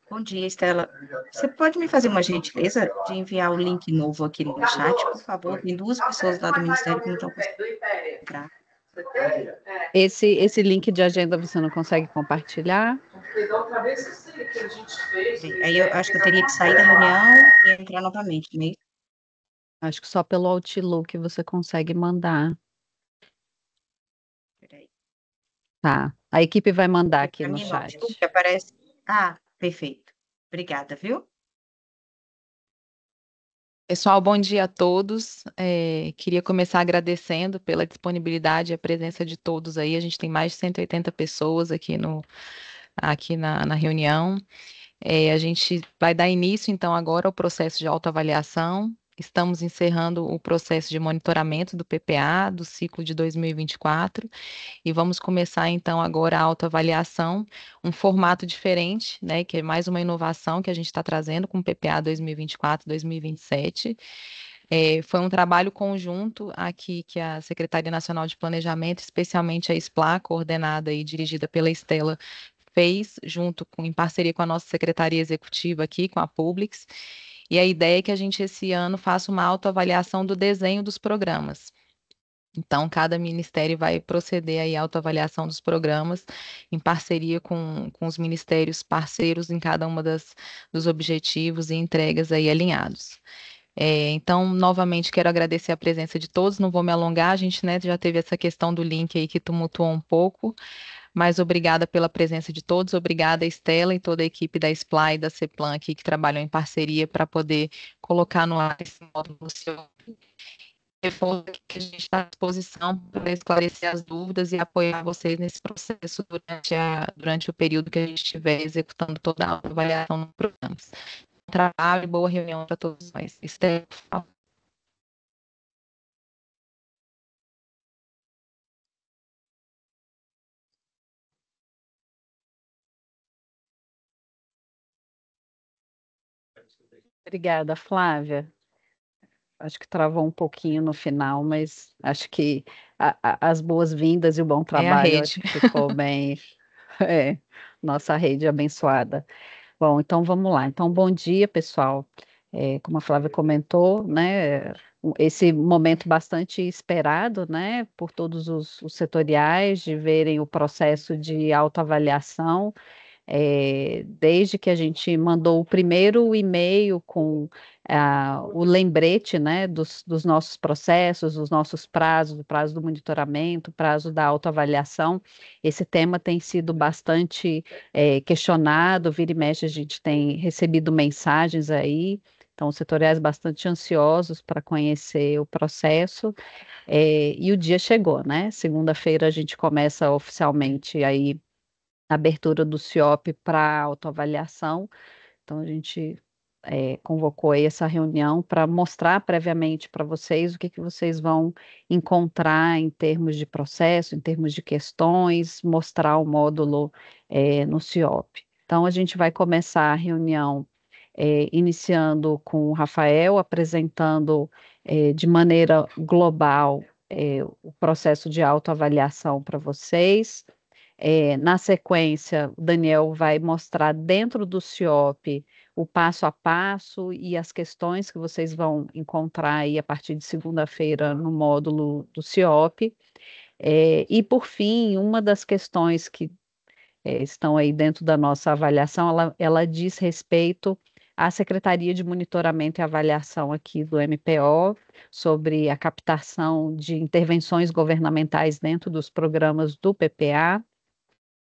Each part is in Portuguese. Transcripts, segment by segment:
Bom dia, Estela. Você pode me fazer uma gentileza de enviar o link novo aqui no chat, por favor? Tem duas pessoas lá do Ministério que não estão conseguindo entrar. Esse link de agenda você não consegue compartilhar? Aí eu acho que eu teria que sair da reunião e entrar novamente, né? Acho que só pelo Outlook você consegue mandar. Peraí. Tá. A equipe vai mandar aqui Para no mim, no Outlook chat. aparece. Ah, perfeito. Obrigada, viu? Pessoal, bom dia a todos. Queria começar agradecendo pela disponibilidade e a presença de todos aí. A gente tem mais de 180 pessoas aqui na reunião. A gente vai dar início, então, agora ao processo de autoavaliação. Estamos encerrando o processo de monitoramento do PPA do ciclo de 2024 e vamos começar, então, agora a autoavaliação, um formato diferente, né, que é mais uma inovação que a gente está trazendo com o PPA 2024-2027. Foi um trabalho conjunto aqui que a Secretaria Nacional de Planejamento, especialmente a SPLA, coordenada e dirigida pela Estela, fez em parceria com a nossa secretaria executiva aqui, com a Publix, e a ideia é que a gente esse ano faça uma autoavaliação do desenho dos programas. Então, cada ministério vai proceder aí à autoavaliação dos programas em parceria com os ministérios parceiros em cada uma dos objetivos e entregas aí alinhados. Então, novamente, quero agradecer a presença de todos, não vou me alongar, a gente, né, já teve essa questão do link aí que tumultuou um pouco, mas obrigada pela presença de todos, obrigada, Estela e toda a equipe da SPLA e da CEPLAN aqui que trabalham em parceria para poder colocar no ar esse módulo no seu reforço que a gente está à disposição para esclarecer as dúvidas e apoiar vocês nesse processo durante o período que a gente estiver executando toda a avaliação dos programas. Bom trabalho e boa reunião para todos nós. Estela, por favor. Obrigada, Flávia. Acho que travou um pouquinho no final, mas acho que as boas-vindas e o bom É a trabalho, acho rede. que ficou bem. É, nossa rede abençoada. Bom, então vamos lá. Então, bom dia, pessoal. Como a Flávia comentou, né, esse momento bastante esperado, né, por todos os setoriais, de verem o processo de autoavaliação, desde que a gente mandou o primeiro e-mail com o lembrete, né, dos nossos processos, dos nossos prazos, o prazo do monitoramento, o prazo da autoavaliação. Esse tema tem sido bastante questionado, vira e mexe a gente tem recebido mensagens aí, então, os setoriais bastante ansiosos para conhecer o processo, e o dia chegou, né? Segunda-feira a gente começa oficialmente aí a abertura do CIOP para autoavaliação, então a gente convocou aí essa reunião para mostrar previamente para vocês o que que vocês vão encontrar em termos de processo, em termos de questões, mostrar o módulo no CIOP. Então, a gente vai começar a reunião iniciando com o Rafael, apresentando de maneira global o processo de autoavaliação para vocês. Na sequência, o Daniel vai mostrar dentro do CIOP o passo a passo e as questões que vocês vão encontrar aí a partir de segunda-feira no módulo do CIOP. E, por fim, uma das questões que estão aí dentro da nossa avaliação, ela diz respeito à Secretaria de Monitoramento e Avaliação aqui do MPO, sobre a captação de intervenções governamentais dentro dos programas do PPA.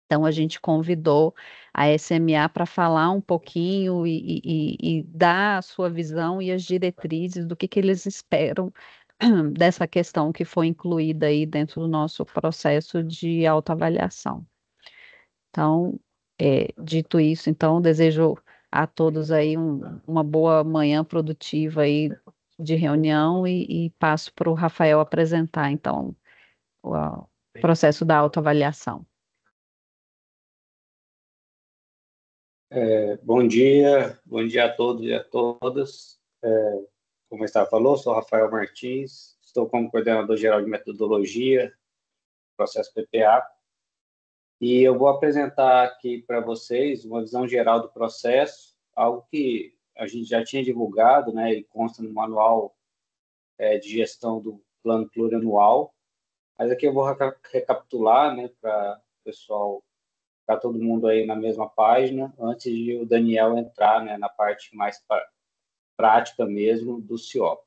Então, a gente convidou a SMA para falar um pouquinho e dar a sua visão e as diretrizes do que eles esperam dessa questão que foi incluída aí dentro do nosso processo de autoavaliação. Então, dito isso, então, desejo a todos aí uma boa manhã produtiva aí de reunião e passo para o Rafael apresentar, então, o processo da autoavaliação. Bom dia a todos e a todas. Como está falou, sou Rafael Martins, estou como coordenador geral de metodologia, processo PPA. E eu vou apresentar aqui para vocês uma visão geral do processo, algo que a gente já tinha divulgado, né, e consta no manual de gestão do plano plurianual, mas aqui eu vou recapitular, né, para o pessoal ficar todo mundo aí na mesma página, antes de o Daniel entrar, né, na parte mais prática mesmo do CIOP.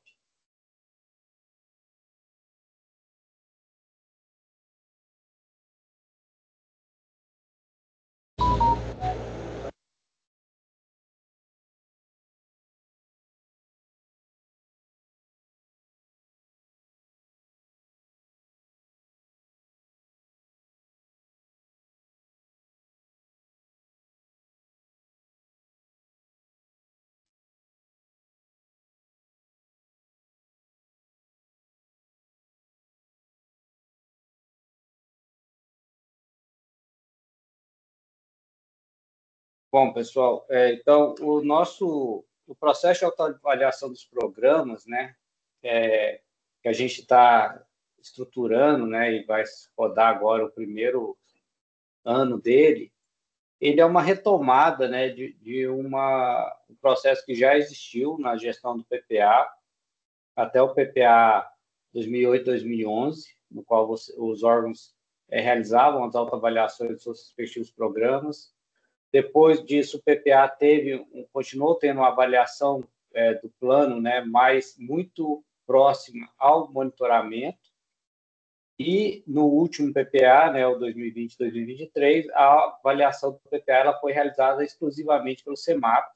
Bom, pessoal, então o processo de autoavaliação dos programas, né, que a gente está estruturando, né, e vai rodar agora o primeiro ano dele, ele é uma retomada, né, de um processo que já existiu na gestão do PPA, até o PPA 2008-2011, no qual os órgãos realizavam as autoavaliações dos seus respectivos programas. Depois disso, o PPA continuou tendo uma avaliação do plano, né, mas muito próxima ao monitoramento. E no último PPA, né, o 2020-2023, a avaliação do PPA ela foi realizada exclusivamente pelo CEMAP,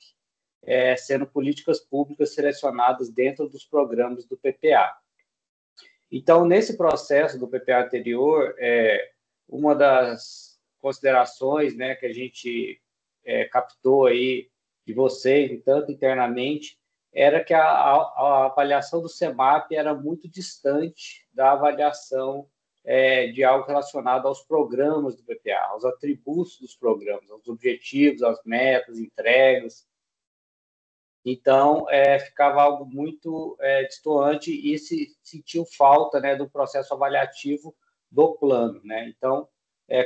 sendo políticas públicas selecionadas dentro dos programas do PPA. Então, nesse processo do PPA anterior, uma das considerações, né, que a gente captou aí de vocês, tanto internamente, era que a avaliação do CEMAP era muito distante da avaliação de algo relacionado aos programas do PPA, aos atributos dos programas, aos objetivos, às metas, entregas. Então, ficava algo muito destoante e se sentiu falta, né, do processo avaliativo do plano, né? Então,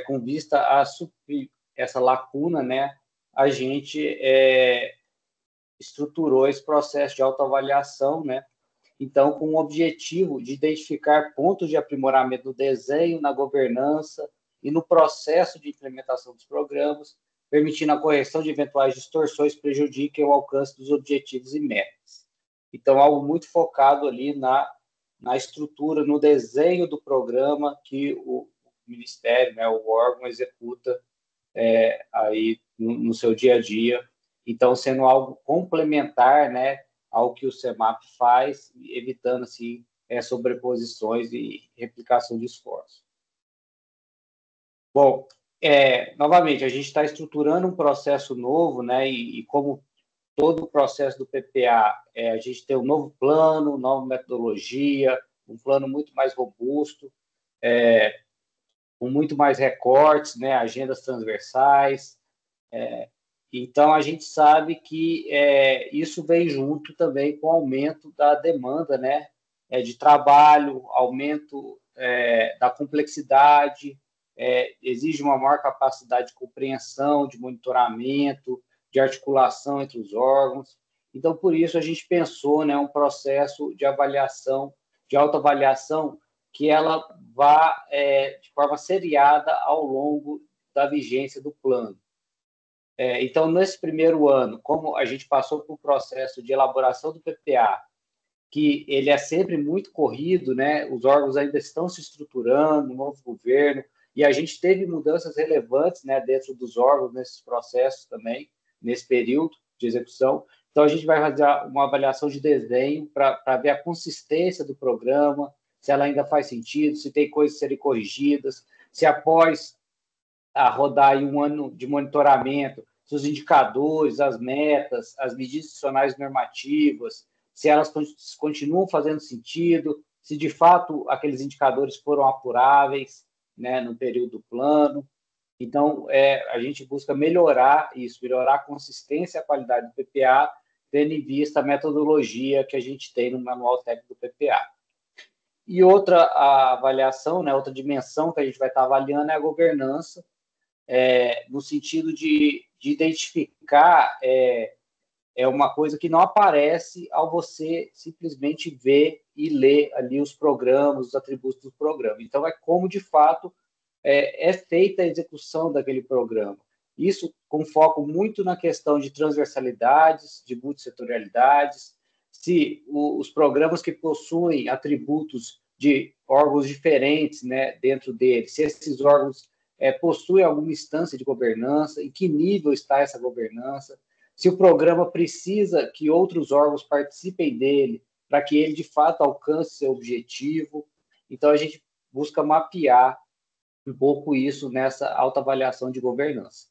com vista a suprir essa lacuna, né, a gente estruturou esse processo de autoavaliação, né? Então, com o objetivo de identificar pontos de aprimoramento no desenho, na governança e no processo de implementação dos programas, permitindo a correção de eventuais distorções que prejudiquem o alcance dos objetivos e metas. Então, algo muito focado ali na estrutura, no desenho do programa que o Ministério, né, o órgão executa aí no seu dia a dia. Então, sendo algo complementar, né, ao que o CEMAP faz, evitando, assim, sobreposições e replicação de esforço. Bom, novamente, a gente está estruturando um processo novo, né, e como todo o processo do PPA, a gente tem um novo plano, nova metodologia, um plano muito mais robusto, com muito mais recortes, né, agendas transversais. Então, a gente sabe que isso vem junto também com o aumento da demanda, né, de trabalho, aumento da complexidade, exige uma maior capacidade de compreensão, de monitoramento, de articulação entre os órgãos. Então, por isso, a gente pensou, né, um processo de avaliação, de autoavaliação, que ela vá de forma seriada ao longo da vigência do plano. Então, nesse primeiro ano, como a gente passou por um processo de elaboração do PPA, que ele é sempre muito corrido, né? Os órgãos ainda estão se estruturando, um novo governo, e a gente teve mudanças relevantes, né, dentro dos órgãos, nesses processos também, nesse período de execução. Então, a gente vai fazer uma avaliação de desenho para ver a consistência do programa, se ela ainda faz sentido, se tem coisas a serem corrigidas, se após rodar aí um ano de monitoramento, se os indicadores, as metas, as medidas adicionais normativas, se elas continuam fazendo sentido, se de fato aqueles indicadores foram apuráveis, né, no período do plano. Então, a gente busca melhorar isso, melhorar a consistência e a qualidade do PPA, tendo em vista a metodologia que a gente tem no manual técnico do PPA. E outra avaliação, né, outra dimensão que a gente vai estar avaliando é a governança, no sentido de identificar uma coisa que não aparece ao você simplesmente ver e ler ali os programas, os atributos do programa. Então, é como, de fato, é feita a execução daquele programa. Isso com foco muito na questão de transversalidades, de multissetorialidades, se os programas que possuem atributos de órgãos diferentes, né, dentro deles, se esses órgãos possuem alguma instância de governança, em que nível está essa governança, se o programa precisa que outros órgãos participem dele para que ele, de fato, alcance seu objetivo. Então, a gente busca mapear um pouco isso nessa autoavaliação de governança.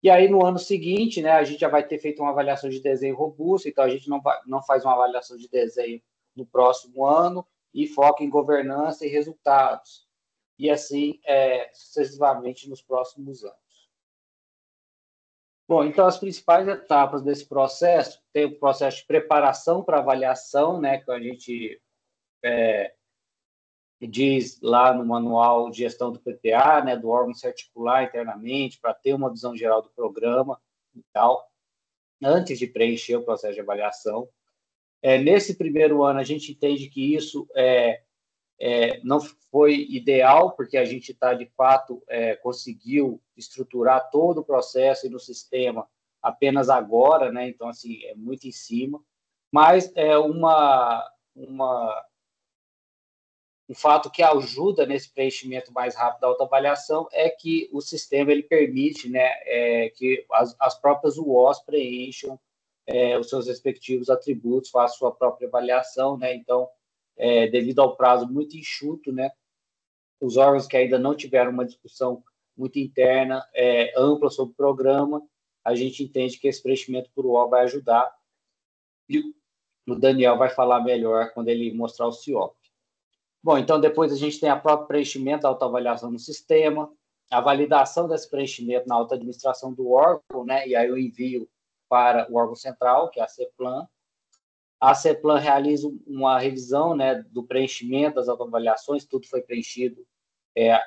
E aí, no ano seguinte, né, a gente já vai ter feito uma avaliação de desenho robusta, então a gente não faz uma avaliação de desenho no próximo ano e foca em governança e resultados. E assim, sucessivamente nos próximos anos. Bom, então as principais etapas desse processo, tem o processo de preparação para avaliação, né, que a gente diz lá no manual de gestão do PPA, né, do órgão se articular internamente para ter uma visão geral do programa e tal, antes de preencher o processo de avaliação. Nesse primeiro ano, a gente entende que isso não foi ideal, porque a gente de fato, conseguiu estruturar todo o processo e no sistema apenas agora, né? Então, assim, é muito em cima, mas é um fato que ajuda nesse preenchimento mais rápido da autoavaliação é que o sistema ele permite, né, que as próprias UOs preencham os seus respectivos atributos, façam sua própria avaliação, né? Então, devido ao prazo muito enxuto, né, os órgãos que ainda não tiveram uma discussão muito interna, ampla sobre o programa, a gente entende que esse preenchimento por UO vai ajudar. E o Daniel vai falar melhor quando ele mostrar o CIOP. Bom, então depois a gente tem a própria preenchimento da autoavaliação no sistema, a validação desse preenchimento na autoadministração do órgão, né? E aí o envio para o órgão central, que é a CEPLAN. A CEPLAN realiza uma revisão, né, do preenchimento das autoavaliações, tudo foi preenchido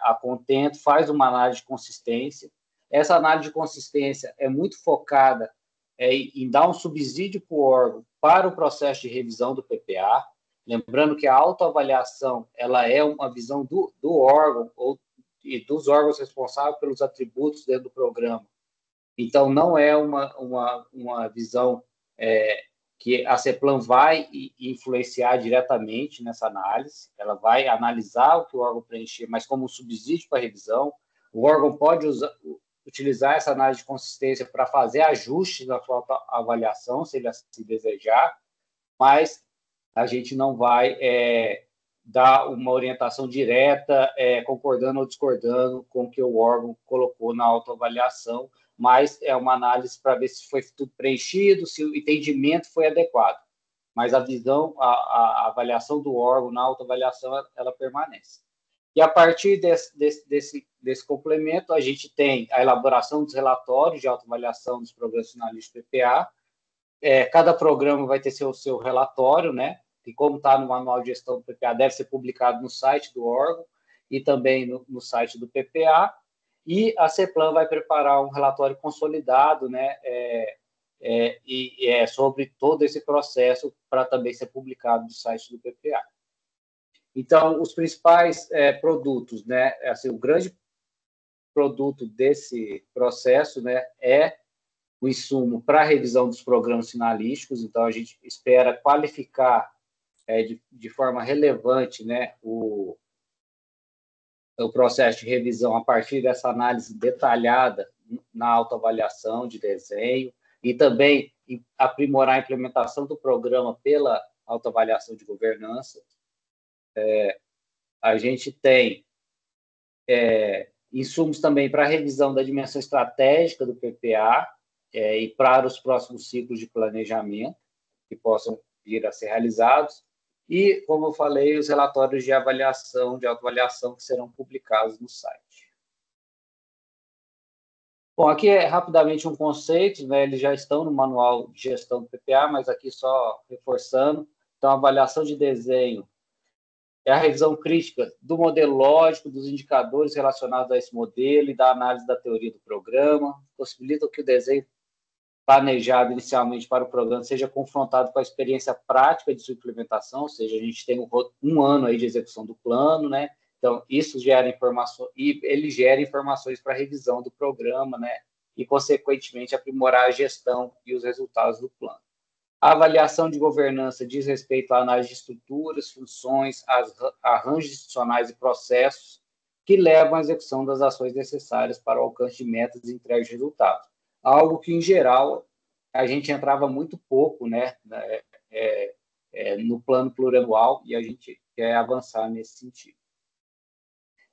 a contento, faz uma análise de consistência. Essa análise de consistência é muito focada em dar um subsídio para o órgão para o processo de revisão do PPA. Lembrando que a autoavaliação ela é uma visão do órgão e dos órgãos responsáveis pelos atributos dentro do programa. Então, não é uma visão que a CEPLAN vai influenciar diretamente nessa análise. Ela vai analisar o que o órgão preencher, mas como um subsídio para a revisão. O órgão pode utilizar essa análise de consistência para fazer ajustes na sua avaliação, se ele assim desejar, mas a gente não vai dar uma orientação direta, concordando ou discordando com o que o órgão colocou na autoavaliação, mas é uma análise para ver se foi tudo preenchido, se o entendimento foi adequado. Mas a visão, a avaliação do órgão na autoavaliação, ela permanece. E a partir desse complemento, a gente tem a elaboração dos relatórios de autoavaliação dos programas finalistas do PPA. Cada programa vai ter seu relatório, né? E como está no manual de gestão do PPA, deve ser publicado no site do órgão e também no site do PPA. E a CEPLAN vai preparar um relatório consolidado, né, sobre todo esse processo para também ser publicado no site do PPA. Então, os principais produtos, né, assim, o grande produto desse processo, né, é o insumo para a revisão dos programas finalísticos. Então, a gente espera qualificar de forma relevante, né, o processo de revisão a partir dessa análise detalhada na autoavaliação de desenho e também aprimorar a implementação do programa pela autoavaliação de governança. A gente tem insumos também para a revisão da dimensão estratégica do PPA e para os próximos ciclos de planejamento que possam vir a ser realizados. E, como eu falei, os relatórios de avaliação, de autoavaliação, que serão publicados no site. Bom, aqui é rapidamente um conceito, né? Eles já estão no manual de gestão do PPA, mas aqui só reforçando. Então, a avaliação de desenho é a revisão crítica do modelo lógico, dos indicadores relacionados a esse modelo e da análise da teoria do programa, possibilita que o desenho planejado inicialmente para o programa seja confrontado com a experiência prática de sua implementação, ou seja, a gente tem um ano aí de execução do plano, né? Então, isso gera informações, e ele gera informações para a revisão do programa, né? E, consequentemente, aprimorar a gestão e os resultados do plano. A avaliação de governança diz respeito à análise de estruturas, funções, arranjos institucionais e processos que levam à execução das ações necessárias para o alcance de metas e entrega de resultados. Algo que, em geral, a gente entrava muito pouco, né, no plano plurianual, e a gente quer avançar nesse sentido.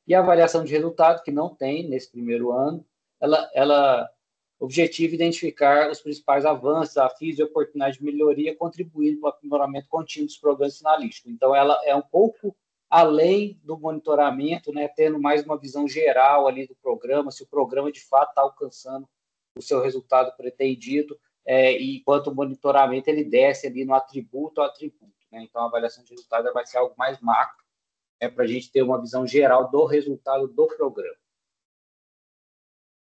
E a avaliação de resultado, que não tem nesse primeiro ano, ela objetivo identificar os principais avanços, desafios e oportunidades de melhoria, contribuindo para o aprimoramento contínuo dos programas finalísticos. Então, ela é um pouco além do monitoramento, né, tendo mais uma visão geral ali do programa, se o programa de fato está alcançando o seu resultado pretendido, e enquanto o monitoramento ele desce ali no atributo a atributo, né? Então, a avaliação de resultado vai ser algo mais macro, para a gente ter uma visão geral do resultado do programa.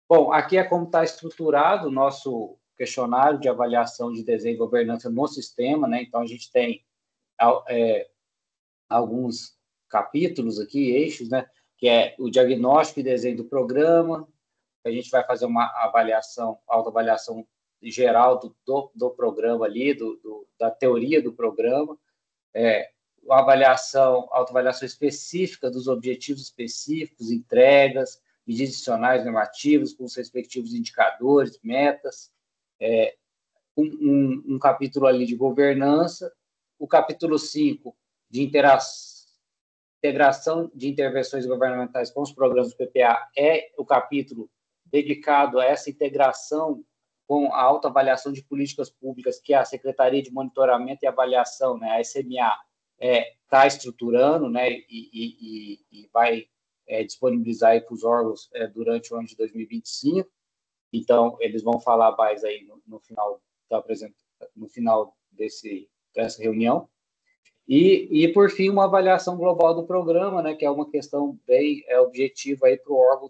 Bom, aqui é como está estruturado o nosso questionário de avaliação de desenho e governança no sistema, né? Então, a gente tem alguns capítulos aqui, eixos, né? Que é o diagnóstico e desenho do programa, a gente vai fazer uma avaliação, autoavaliação geral do programa ali, da teoria do programa, uma autoavaliação específica dos objetivos específicos, entregas, medidas adicionais normativas, com os respectivos indicadores, metas, um capítulo ali de governança, o capítulo 5 de integração de intervenções governamentais com os programas do PPA é o capítulo dedicado a essa integração com a autoavaliação de políticas públicas que a Secretaria de Monitoramento e Avaliação, né, a SMA, está estruturando, né, e vai disponibilizar para os órgãos durante o ano de 2025. Então, eles vão falar mais aí no final dessa reunião. E, por fim, uma avaliação global do programa, né, que é uma questão bem objetiva para o órgão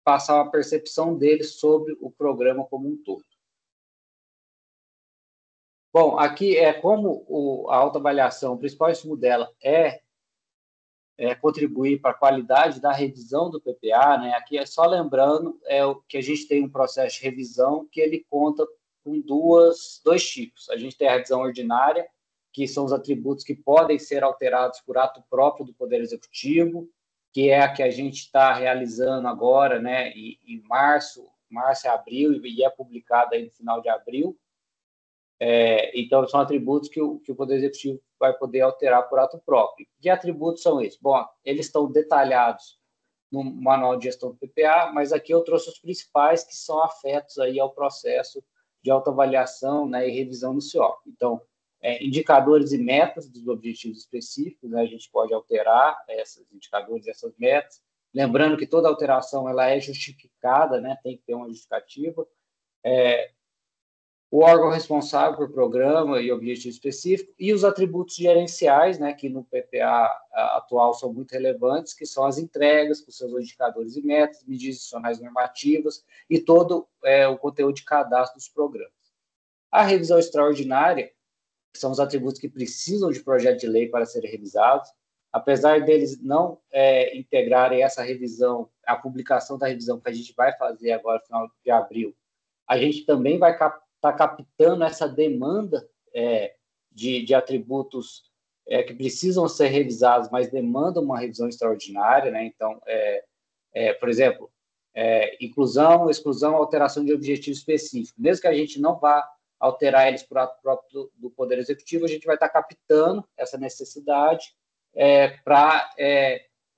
passar uma percepção dele sobre o programa como um todo. Bom, aqui é como a autoavaliação, o principal insumo dela é contribuir para a qualidade da revisão do PPA, né? Aqui é só lembrando que a gente tem um processo de revisão que ele conta com dois tipos. A gente tem a revisão ordinária, que são os atributos que podem ser alterados por ato próprio do Poder Executivo, que é a que a gente está realizando agora, né, em março e abril, e é publicada aí no final de abril. Então, são atributos que o Poder Executivo vai poder alterar por ato próprio. Que atributos são esses? Bom, eles estão detalhados no Manual de Gestão do PPA, mas aqui eu trouxe os principais que são afetos aí ao processo de autoavaliação, né, e revisão no CIOP. Então, indicadores e metas dos objetivos específicos, né, a gente pode alterar esses indicadores e essas metas. Lembrando que toda alteração ela é justificada, né, tem que ter uma justificativa. O órgão responsável por programa e objetivo específico, e os atributos gerenciais, né, que no PPA atual são muito relevantes, que são as entregas, com seus indicadores e metas, medidas adicionais normativas e todo o conteúdo de cadastro dos programas. A revisão extraordinária são os atributos que precisam de projeto de lei para serem revisados. Apesar deles não integrarem essa revisão, a publicação da revisão que a gente vai fazer agora, no final de abril, a gente também vai estar captando essa demanda de atributos que precisam ser revisados, mas demandam uma revisão extraordinária, né? Então, por exemplo, inclusão, exclusão, alteração de objetivo específico. Mesmo que a gente não vá alterar eles por ato próprio do Poder Executivo, a gente vai estar captando essa necessidade para,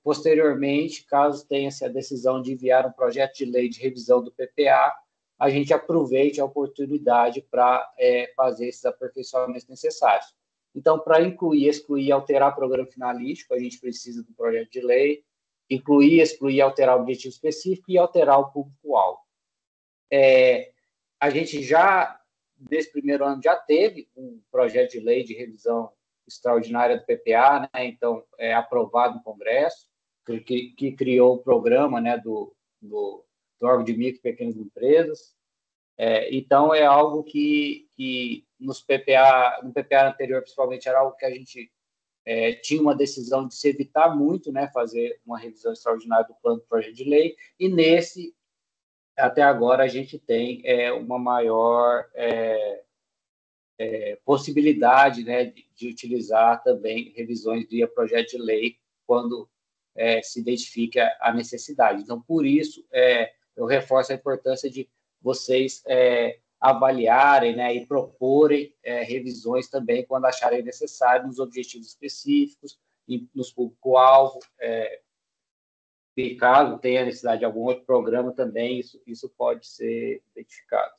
posteriormente, caso tenha-se a decisão de enviar um projeto de lei de revisão do PPA, a gente aproveite a oportunidade para fazer esses aperfeiçoamentos necessários. Então, para incluir, excluir, alterar programa finalístico, a gente precisa do projeto de lei, incluir, excluir, alterar o objetivo específico e alterar o público-alvo. A gente já, nesse primeiro ano, já teve um projeto de lei de revisão extraordinária do PPA, né? Então, é aprovado no Congresso, que criou o programa, né, do órgão de micro e pequenas empresas. Então, é algo que no PPA anterior, principalmente, era algo que a gente tinha uma decisão de se evitar muito, né, fazer uma revisão extraordinária do plano do projeto de lei, e nesse, até agora, a gente tem uma maior possibilidade, né, de utilizar também revisões via projeto de lei quando se identifica a necessidade. Então, por isso, eu reforço a importância de vocês avaliarem, né, e proporem revisões também quando acharem necessário nos objetivos específicos e nos público-alvo. E caso tenha necessidade de algum outro programa também, isso pode ser identificado.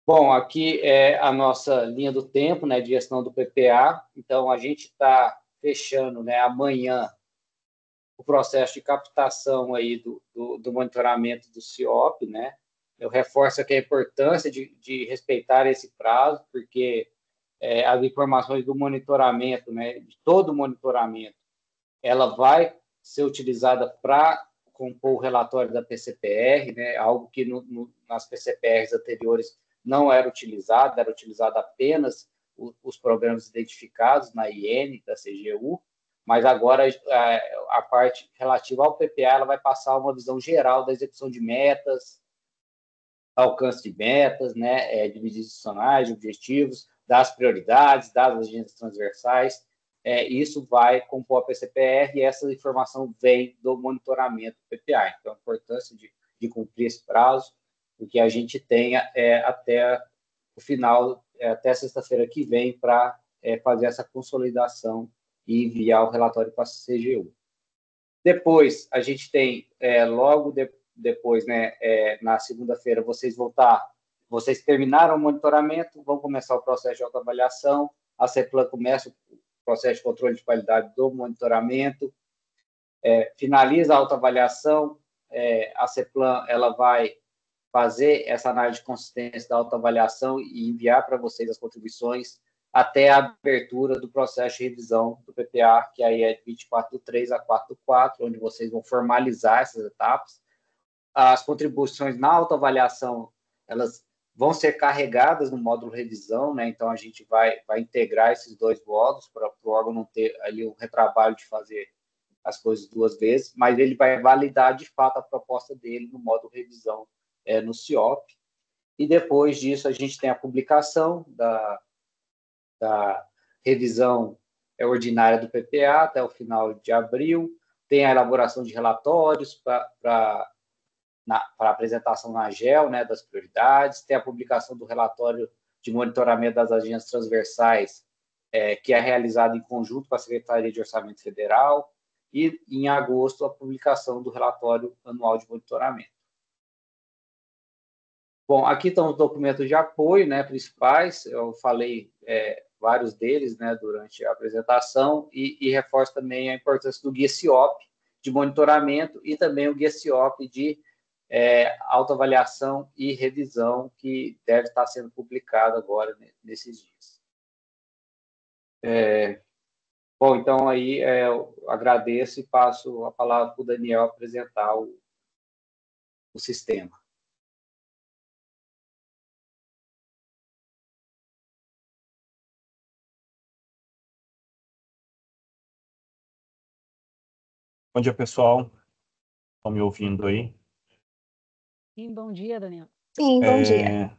Bom, aqui é a nossa linha do tempo, né, de gestão do PPA. Então, a gente está fechando, né, amanhã o processo de captação aí do monitoramento do CIOP, né? Eu reforço aqui a importância de respeitar esse prazo, porque as informações do monitoramento, né, de todo o monitoramento, ela vai ser utilizada para compor o relatório da PCPR, né, algo que nas PCPRs anteriores não era utilizado apenas os programas identificados na IN da CGU, mas agora a parte relativa ao PPA ela vai passar uma visão geral da execução de metas, alcance de metas, né, de medidas adicionais, de objetivos, das prioridades, das agendas transversais. Isso vai compor a PCPR e essa informação vem do monitoramento do PPA. Então, a importância de cumprir esse prazo, porque a gente tenha até o final, até sexta-feira que vem, para fazer essa consolidação e enviar o relatório para a CGU. Depois, a gente tem, logo depois, né, na segunda-feira, vocês terminaram o monitoramento, vão começar o processo de autoavaliação, a CEPLAN começa o processo de controle de qualidade do monitoramento, finaliza a autoavaliação, a CEPLAN ela vai fazer essa análise de consistência da autoavaliação e enviar para vocês as contribuições até a abertura do processo de revisão do PPA, que aí é de 24/3 a 4/4, onde vocês vão formalizar essas etapas. As contribuições na autoavaliação, elas vão ser carregadas no módulo revisão, né? Então, a gente vai integrar esses dois módulos para o órgão não ter ali o retrabalho de fazer as coisas duas vezes, mas ele vai validar, de fato, a proposta dele no módulo revisão no CIOP. E depois disso, a gente tem a publicação da revisão ordinária do PPA até o final de abril, tem a elaboração de relatórios para apresentação na AGEL, né, das prioridades, tem a publicação do relatório de monitoramento das agendas transversais, que é realizado em conjunto com a Secretaria de Orçamento Federal, e, em agosto, a publicação do relatório anual de monitoramento. Bom, aqui estão os documentos de apoio, né, principais, eu falei vários deles, né, durante a apresentação, e reforço também a importância do guia CIOP de monitoramento e também o guia CIOP de autoavaliação e revisão, que deve estar sendo publicado agora, nesses dias. Bom, então aí eu agradeço e passo a palavra para o Daniel apresentar o sistema. Bom dia, pessoal. Estão me ouvindo aí? Sim, bom dia, Daniel. Sim, bom dia.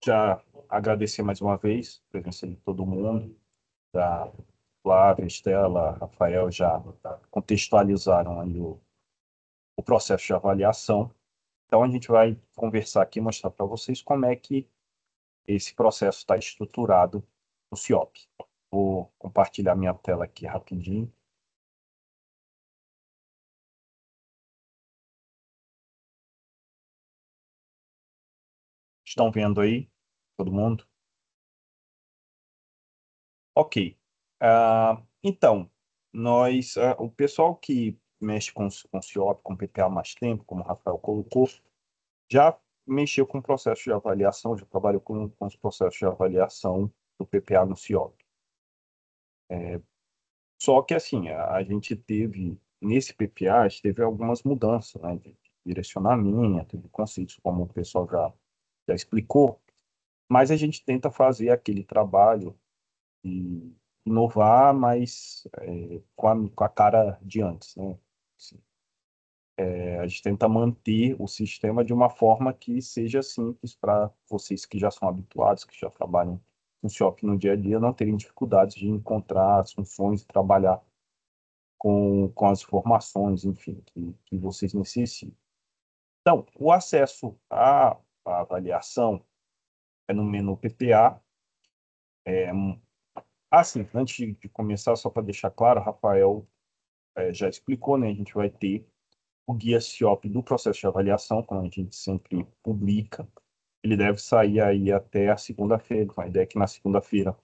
Já agradecer mais uma vez a presença de todo mundo, da Flávia, Estela, Rafael, já contextualizaram aí o processo de avaliação. Então, a gente vai conversar aqui, mostrar para vocês como é que esse processo está estruturado no CIOP. Vou compartilhar minha tela aqui rapidinho. Estão vendo aí? Todo mundo? Ok. Então, o pessoal que mexe com CIOP, com PPA há mais tempo, como o Rafael colocou, já mexeu com o processo de avaliação, já trabalhou com os processos de avaliação do PPA no CIOP. Só que, assim, a gente teve, nesse PPA, a gente teve algumas mudanças, né, de direcionamento, de conceitos, como o pessoal já explicou, mas a gente tenta fazer aquele trabalho de inovar, mas com a cara de antes, né? Assim, a gente tenta manter o sistema de uma forma que seja simples para vocês que já são habituados, que já trabalham no shopping no dia a dia, não terem dificuldades de encontrar as funções e trabalhar com as informações, enfim, que vocês necessitam. Então, o acesso à avaliação é no menu PPA. Assim, antes de começar, só para deixar claro, o Rafael já explicou, né? A gente vai ter o guia CIOP do processo de avaliação, como a gente sempre publica. Ele deve sair aí até a segunda-feira. A ideia é que na segunda-feira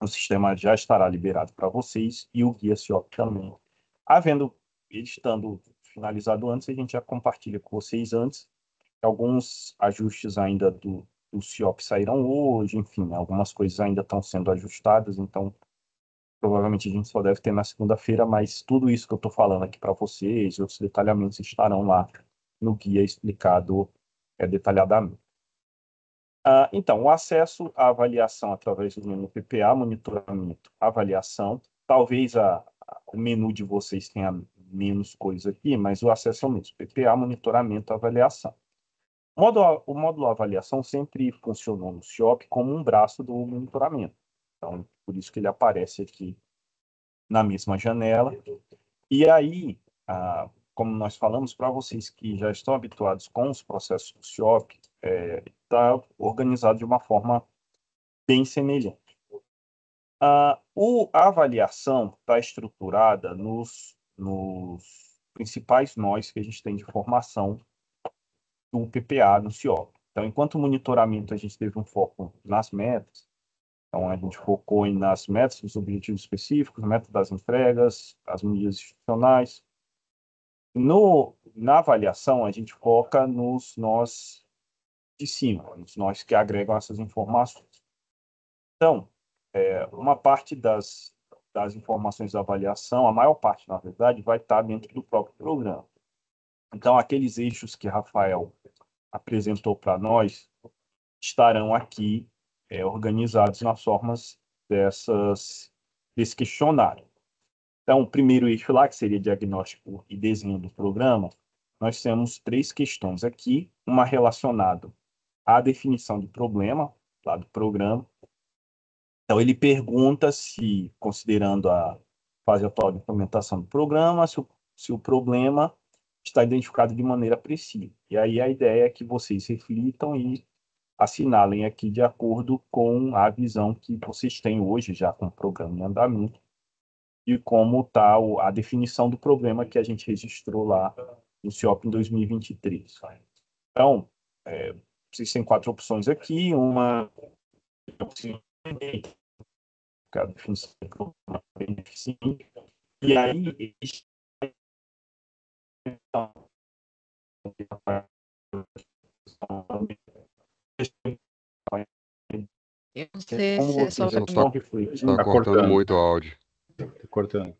o sistema já estará liberado para vocês e o guia CIOP também. Ele estando finalizado antes, a gente já compartilha com vocês antes. Alguns ajustes ainda do CIOP saíram hoje, enfim, algumas coisas ainda estão sendo ajustadas, então provavelmente a gente só deve ter na segunda-feira, mas tudo isso que eu estou falando aqui para vocês, outros detalhamentos estarão lá no guia explicado detalhadamente. Então, o acesso à avaliação através do menu PPA, monitoramento, avaliação. Talvez o menu de vocês tenha menos coisa aqui, mas o acesso é o mesmo. PPA, monitoramento, avaliação. O módulo avaliação sempre funcionou no CIOP como um braço do monitoramento. Então, por isso que ele aparece aqui na mesma janela. E aí, como nós falamos, para vocês que já estão habituados com os processos do CIOP, está organizado de uma forma bem semelhante. A avaliação está estruturada nos principais nós que a gente tem de formação do PPA no CIOP. Então, enquanto monitoramento a gente teve um foco nas metas, então a gente focou nas metas, nos objetivos específicos, metas das entregas, as medidas institucionais. Na avaliação, a gente foca nos nós de cima, nos nós que agregam essas informações. Então, uma parte das informações da avaliação, a maior parte, na verdade, vai estar dentro do próprio programa. Então, aqueles eixos que Rafael apresentou para nós estarão aqui organizados nas formas desse questionário. Então, o primeiro eixo lá, que seria diagnóstico e desenho do programa, nós temos 3 questões aqui, uma relacionada à definição do problema, lá do programa. Então, ele pergunta se, considerando a fase atual de implementação do programa, se o problema está identificado de maneira precisa. E aí a ideia é que vocês reflitam e assinalem aqui de acordo com a visão que vocês têm hoje já com o programa em andamento e como está a definição do problema que a gente registrou lá no CIOP em 2023. Então, vocês têm 4 opções aqui, uma a definição do problema bem eficiente, e aí Eu não sei como se é só vocês para estão mim. refletindo. Está cortando muito o áudio. Tá cortando.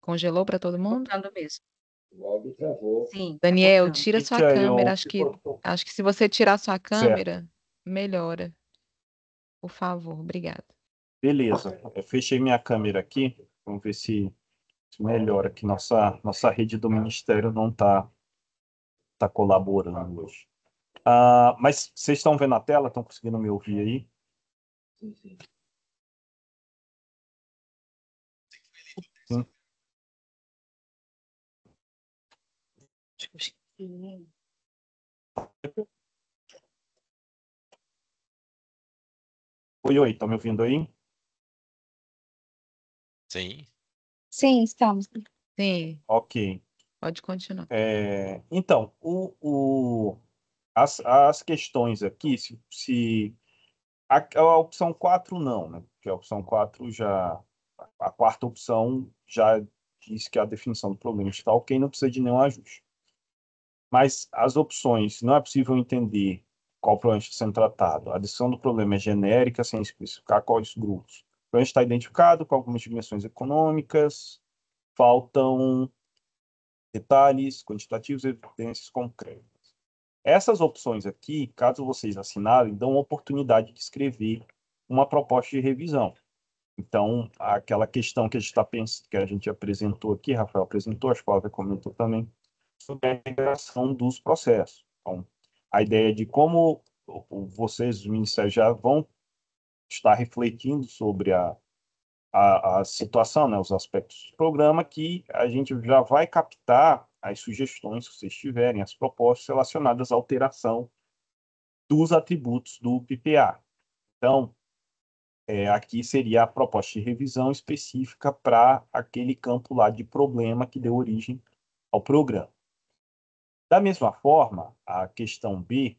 Congelou para todo mundo? Voltando mesmo. O áudio travou. Sim, tá Daniel, voltando. tira sua Gente, câmera. Acho que se você tirar sua câmera, melhora. Por favor, obrigada. Beleza, eu fechei minha câmera aqui. Vamos ver se melhora, que nossa rede do Ministério não está colaborando hoje. Mas vocês estão vendo a tela? Estão conseguindo me ouvir aí? Sim, sim. Sim. Oi, estão me ouvindo aí? Sim. Sim, estamos. Sim, Ok. pode continuar. Então, as questões aqui, se a opção 4 não, né? Porque a opção 4 já... A quarta opção já diz que a definição do problema está ok, não precisa de nenhum ajuste. Mas as opções, não é possível entender qual problema está sendo tratado. A descrição do problema é genérica, sem especificar quais grupos. O problema está identificado com algumas dimensões econômicas, faltam detalhes quantitativos e evidências concretas. Essas opções aqui, caso vocês assinarem, dão a oportunidade de escrever uma proposta de revisão. Então, aquela questão que a gente está pensando, que a gente apresentou aqui, Rafael apresentou, acho que a Flávia comentou também, sobre a integração dos processos. Então, a ideia de como vocês, os ministérios, já vão estar refletindo sobre a situação, né, os aspectos do programa, que a gente já vai captar as sugestões que vocês tiverem, as propostas relacionadas à alteração dos atributos do PPA. Então, aqui seria a proposta de revisão específica para aquele campo lá de problema que deu origem ao programa. Da mesma forma, a questão B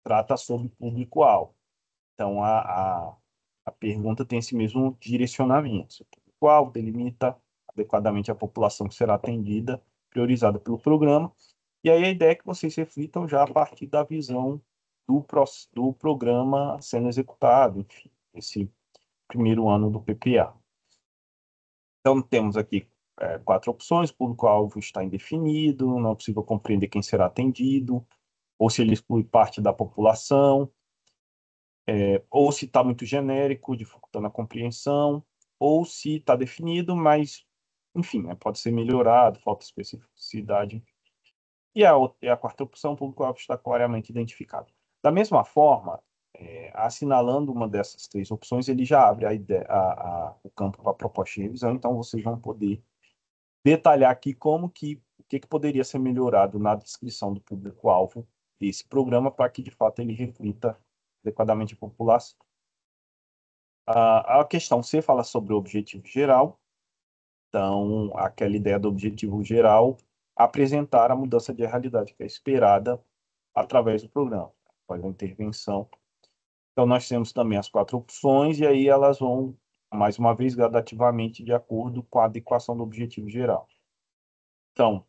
trata sobre público-alvo. Então, a pergunta tem esse mesmo direcionamento. O público-alvo delimita adequadamente a população que será atendida, priorizada pelo programa. E aí a ideia é que vocês reflitam já a partir da visão do programa sendo executado, enfim, esse primeiro ano do PPA. Então, temos aqui 4 opções: o público-alvo está indefinido, não é possível compreender quem será atendido, ou se ele exclui parte da população, ou se está muito genérico, dificultando a compreensão, ou se está definido, mas, enfim, pode ser melhorado, falta especificidade. E a quarta opção, o público-alvo está claramente identificado. Da mesma forma, assinalando uma dessas 3 opções, ele já abre o campo para a proposta de revisão, então vocês vão poder detalhar aqui o que poderia ser melhorado na descrição do público-alvo desse programa para que, de fato, ele reflita adequadamente a população. A questão C fala sobre o objetivo geral. Então, aquela ideia do objetivo geral, apresentar a mudança de realidade que é esperada através do programa, após a intervenção. Então, nós temos também as 4 opções, e aí elas vão, mais uma vez, gradativamente, de acordo com a adequação do objetivo geral. Então,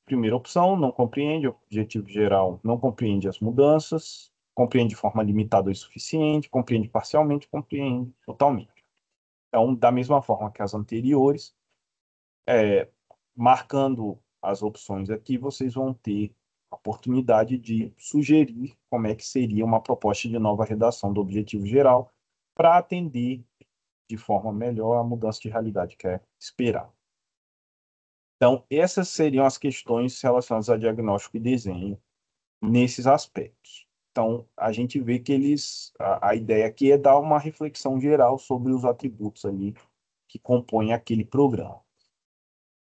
primeira opção, não compreende, o objetivo geral não compreende as mudanças, compreende de forma limitada ou insuficiente, compreende parcialmente, compreende totalmente. Então, da mesma forma que as anteriores, marcando as opções aqui, vocês vão ter a oportunidade de sugerir como é que seria uma proposta de nova redação do objetivo geral para atender de forma melhor a mudança de realidade que é esperada. Então, essas seriam as questões relacionadas a diagnóstico e desenho nesses aspectos. Então, a gente vê que a ideia aqui é dar uma reflexão geral sobre os atributos ali que compõem aquele programa.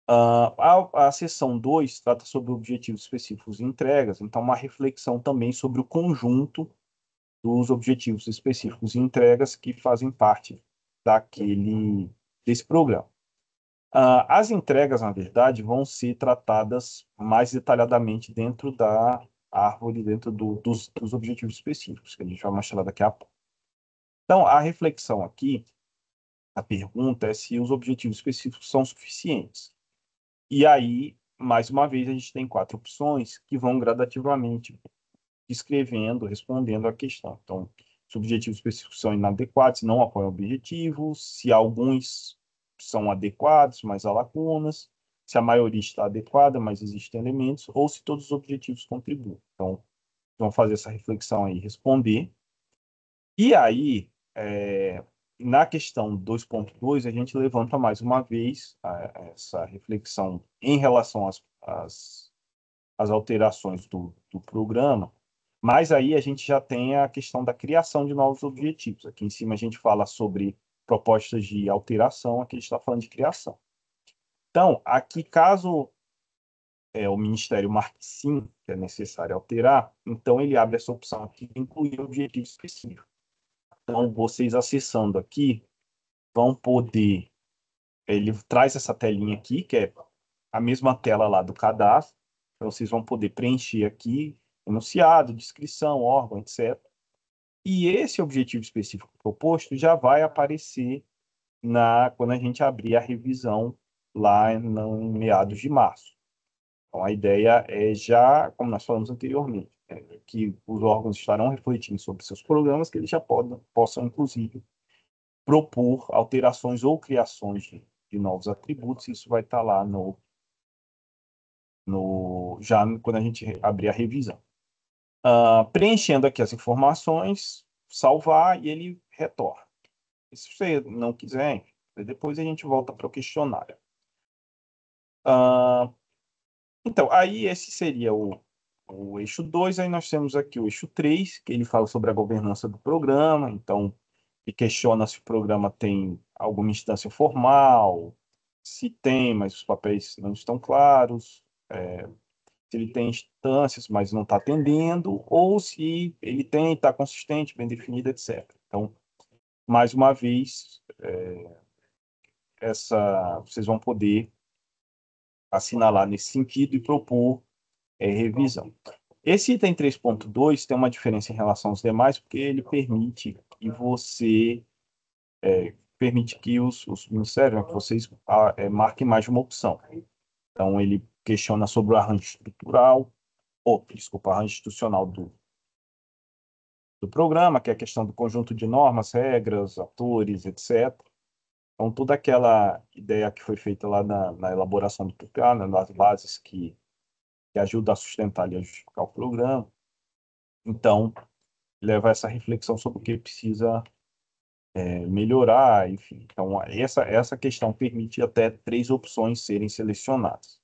A seção 2 trata sobre objetivos específicos e entregas, então uma reflexão também sobre o conjunto dos objetivos específicos e entregas que fazem parte desse programa. As entregas, na verdade, vão ser tratadas mais detalhadamente dentro da árvore, dentro dos objetivos específicos, que a gente vai mostrar daqui a pouco. Então, a reflexão aqui, a pergunta é se os objetivos específicos são suficientes. E aí, mais uma vez, a gente tem 4 opções que vão gradativamente descrevendo, respondendo à questão. Então, os objetivos específicos são inadequados, não apoiam o objetivo, se alguns são adequados, mas há lacunas, se a maioria está adequada, mas existem elementos, ou se todos os objetivos contribuem. Então, vamos fazer essa reflexão aí, responder. E aí, na questão 2.2, a gente levanta mais uma vez essa reflexão em relação às alterações do programa, mas aí a gente já tem a questão da criação de novos objetivos. Aqui em cima a gente fala sobre propostas de alteração, aqui a gente está falando de criação. Então, aqui, caso o Ministério marque sim, que é necessário alterar, então ele abre essa opção aqui, incluir objetivo específico. Então, vocês acessando aqui, vão poder... Ele traz essa telinha aqui, que é a mesma tela lá do cadastro. Então, vocês vão poder preencher aqui enunciado, descrição, órgão, etc. E esse objetivo específico proposto já vai aparecer quando a gente abrir a revisão lá em meados de março. Então, a ideia é já, como nós falamos anteriormente, que os órgãos estarão refletindo sobre seus programas, que eles já possam, inclusive, propor alterações ou criações de novos atributos. Isso vai estar lá já quando a gente abrir a revisão. Preenchendo aqui as informações, salvar e ele retorna. E se você não quiser, depois a gente volta para o questionário. Então, aí esse seria o eixo 2. Aí nós temos aqui o eixo 3, que ele fala sobre a governança do programa. Então, ele questiona se o programa tem alguma instância formal, se tem, mas os papéis não estão claros, se ele tem instâncias, mas não está atendendo, ou se ele tem, está consistente, bem definido, etc. Então, mais uma vez, vocês vão poder assinalar nesse sentido e propor revisão. Esse item 3.2 tem uma diferença em relação aos demais, porque ele permite que os ministérios, que vocês marquem mais de uma opção. Então, ele questiona sobre o arranjo estrutural, arranjo institucional do programa, que é a questão do conjunto de normas, regras, atores, etc. Então, toda aquela ideia que foi feita lá na elaboração do PPA, né, das bases que ajuda a sustentar e a justificar o programa. Então, leva essa reflexão sobre o que precisa melhorar, enfim. Então, essa questão permite até 3 opções serem selecionadas.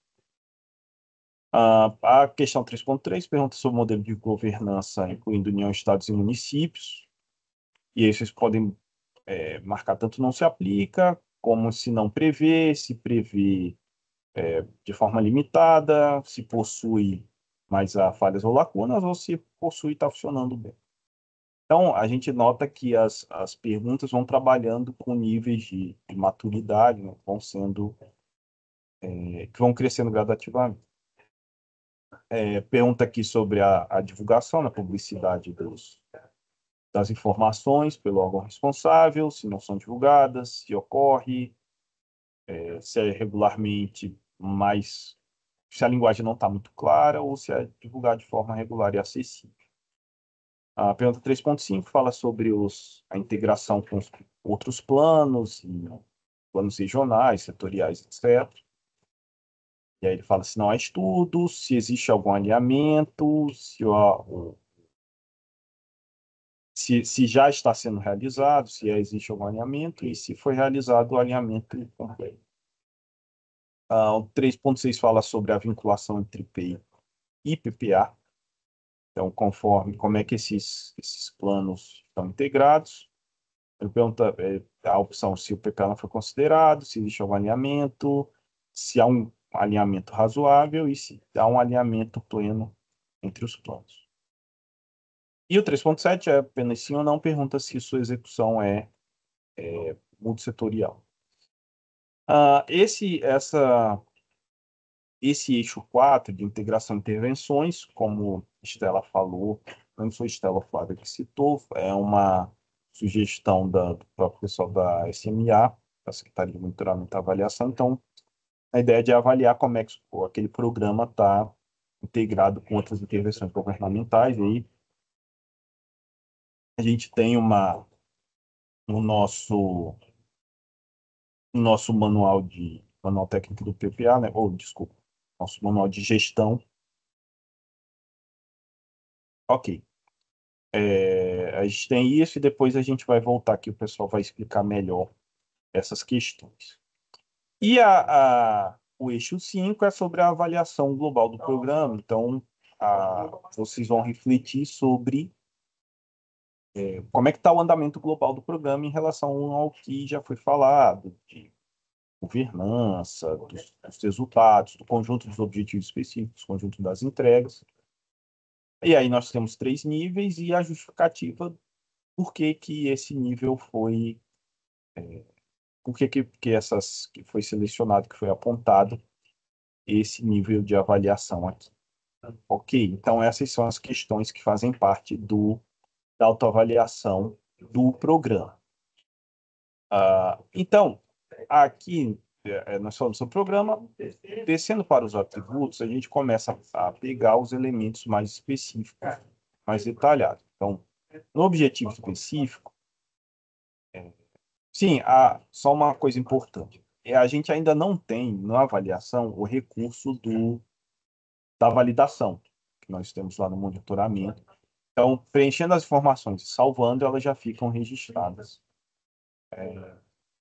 A questão 3.3 pergunta sobre o modelo de governança, incluindo União, Estados e municípios. E aí vocês podem marcar tanto não se aplica, como se não prevê, se prevê de forma limitada, se possui, mas há falhas ou lacunas, ou se possui e está funcionando bem. Então, a gente nota que as perguntas vão trabalhando com níveis de maturidade, né, que vão crescendo gradativamente. Pergunta aqui sobre a divulgação, a publicidade das informações pelo órgão responsável, se não são divulgadas, se ocorre, se é regularmente, mas se a linguagem não está muito clara ou se é divulgado de forma regular e acessível. A pergunta 3.5 fala sobre a integração com os outros planos regionais, setoriais, etc. E aí ele fala se não há estudos, se existe algum alinhamento, se já está sendo realizado, se existe algum alinhamento e se foi realizado o alinhamento completo. O 3.6 fala sobre a vinculação entre PI e PPA. Então, como é que esses planos estão integrados. Ele pergunta a opção se o PPA não foi considerado, se existe algum alinhamento, se há um alinhamento razoável e se há um alinhamento pleno entre os planos. E o 3.7 é apenas sim ou não, pergunta se sua execução é multissetorial. Esse eixo 4 de integração e intervenções, como Estela falou, não foi Estela Flávia que citou, é uma sugestão do próprio pessoal da SMA, da Secretaria de Monitoramento e Avaliação. Então, a ideia de avaliar como é que aquele programa está integrado com outras intervenções governamentais. E aí a gente tem no nosso manual técnico do PPA, né? Desculpa, nosso manual de gestão. Ok. A gente tem isso e depois a gente vai voltar aqui, o pessoal vai explicar melhor essas questões. E o eixo 5 é sobre a avaliação global do programa. Então, vocês vão refletir sobre como é que está o andamento global do programa em relação ao que já foi falado, de governança, dos resultados, do conjunto dos objetivos específicos, conjunto das entregas. E aí nós temos 3 níveis e a justificativa por que esse nível foi... por que foi selecionado, que foi apontado esse nível de avaliação aqui. Ok, então essas são as questões que fazem parte da autoavaliação do programa. Então, aqui nós falamos sobre o programa, descendo para os atributos, a gente começa a pegar os elementos mais específicos mais detalhado. Então, no objetivo específico, sim, só uma coisa importante. A gente ainda não tem, na avaliação, o recurso da validação, que nós temos lá no monitoramento. Então, preenchendo as informações e salvando, elas já ficam registradas.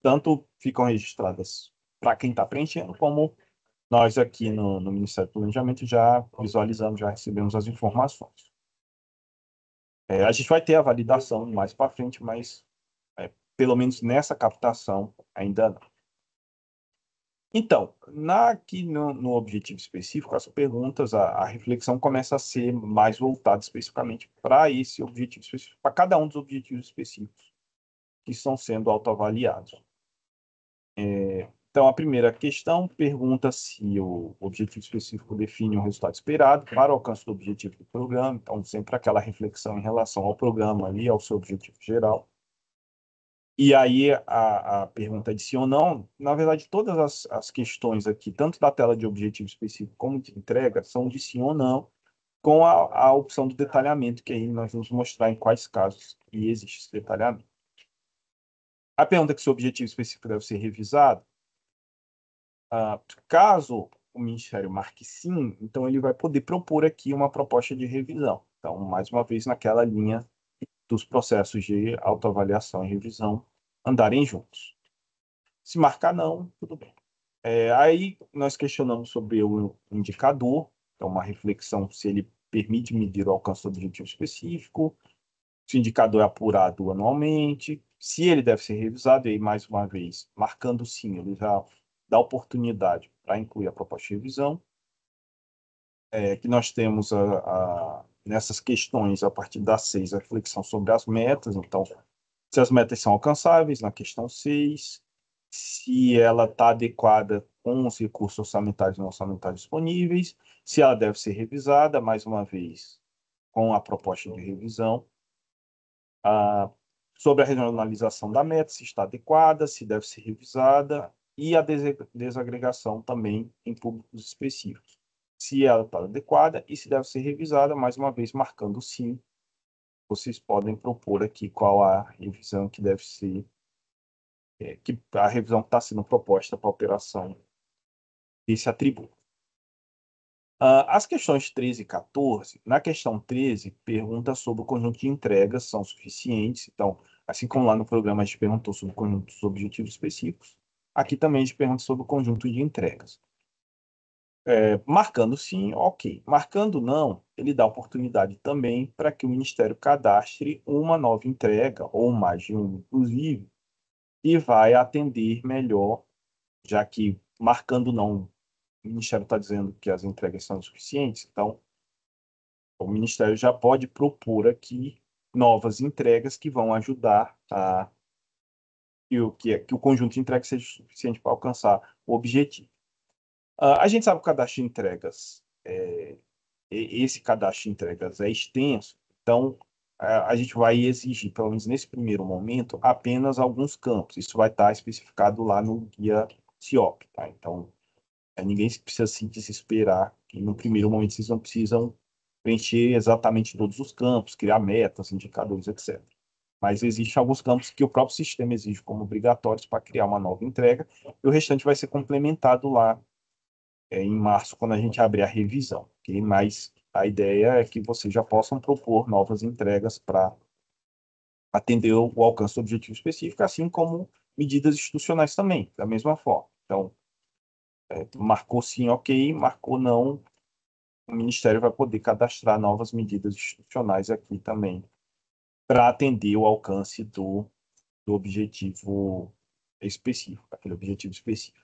Tanto ficam registradas para quem está preenchendo, como nós aqui no Ministério do Planejamento já visualizamos, já recebemos as informações. A gente vai ter a validação mais para frente, mas pelo menos nessa captação ainda não. Então, aqui no objetivo específico, as perguntas, a reflexão começa a ser mais voltada especificamente para esse objetivo específico, para cada um dos objetivos específicos que estão sendo autoavaliados. Então, a primeira questão pergunta se o objetivo específico define o resultado esperado para o alcance do objetivo do programa. Então, sempre aquela reflexão em relação ao programa ali, ao seu objetivo geral. E aí, a pergunta de sim ou não, na verdade, todas as questões aqui, tanto da tela de objetivo específico como de entrega, são de sim ou não, com a opção do detalhamento, que aí nós vamos mostrar em quais casos que existe esse detalhamento. A pergunta que se o objetivo específico deve ser revisado, caso o Ministério marque sim, então ele vai poder propor aqui uma proposta de revisão. Então, mais uma vez, naquela linha dos processos de autoavaliação e revisão andarem juntos. Se marcar não, tudo bem. Aí nós questionamos sobre o indicador, então uma reflexão se ele permite medir o alcance do objetivo específico, se o indicador é apurado anualmente, se ele deve ser revisado, e aí mais uma vez, marcando sim, ele já dá oportunidade para incluir a proposta de revisão, que nós temos nessas questões, a partir da 6, a reflexão sobre as metas, então, se as metas são alcançáveis, na questão 6, se ela está adequada com os recursos orçamentários e não orçamentários disponíveis, se ela deve ser revisada, mais uma vez, com a proposta de revisão, sobre a regionalização da meta, se está adequada, se deve ser revisada, e a desagregação também em públicos específicos. Se ela está adequada e se deve ser revisada, mais uma vez marcando sim, vocês podem propor aqui qual a revisão que deve ser, que a revisão que está sendo proposta para a operação desse atributo. As questões 13 e 14, na questão 13, pergunta sobre o conjunto de entregas são suficientes. Então, assim como lá no programa a gente perguntou sobre o conjunto dos objetivos específicos, aqui também a gente pergunta sobre o conjunto de entregas. Marcando sim, ok. Marcando não, ele dá oportunidade também para que o Ministério cadastre uma nova entrega, ou mais de uma, inclusive, e vai atender melhor, já que marcando não, o Ministério está dizendo que as entregas são insuficientes, então o Ministério já pode propor aqui novas entregas que vão ajudar que o conjunto de entregas seja suficiente para alcançar o objetivo. A gente sabe que o cadastro de entregas, esse cadastro de entregas é extenso, então a gente vai exigir, pelo menos nesse primeiro momento, apenas alguns campos. Isso vai estar especificado lá no guia CIOP, tá? Então, ninguém precisa se desesperar, que no primeiro momento vocês não precisam preencher exatamente todos os campos, criar metas, indicadores, etc. Mas existem alguns campos que o próprio sistema exige como obrigatórios para criar uma nova entrega, e o restante vai ser complementado lá em março, quando a gente abrir a revisão. Okay? Mas a ideia é que vocês já possam propor novas entregas para atender o alcance do objetivo específico, assim como medidas institucionais também, da mesma forma. Então, marcou sim, ok, marcou não, o Ministério vai poder cadastrar novas medidas institucionais aqui também, para atender o alcance do objetivo específico, aquele objetivo específico.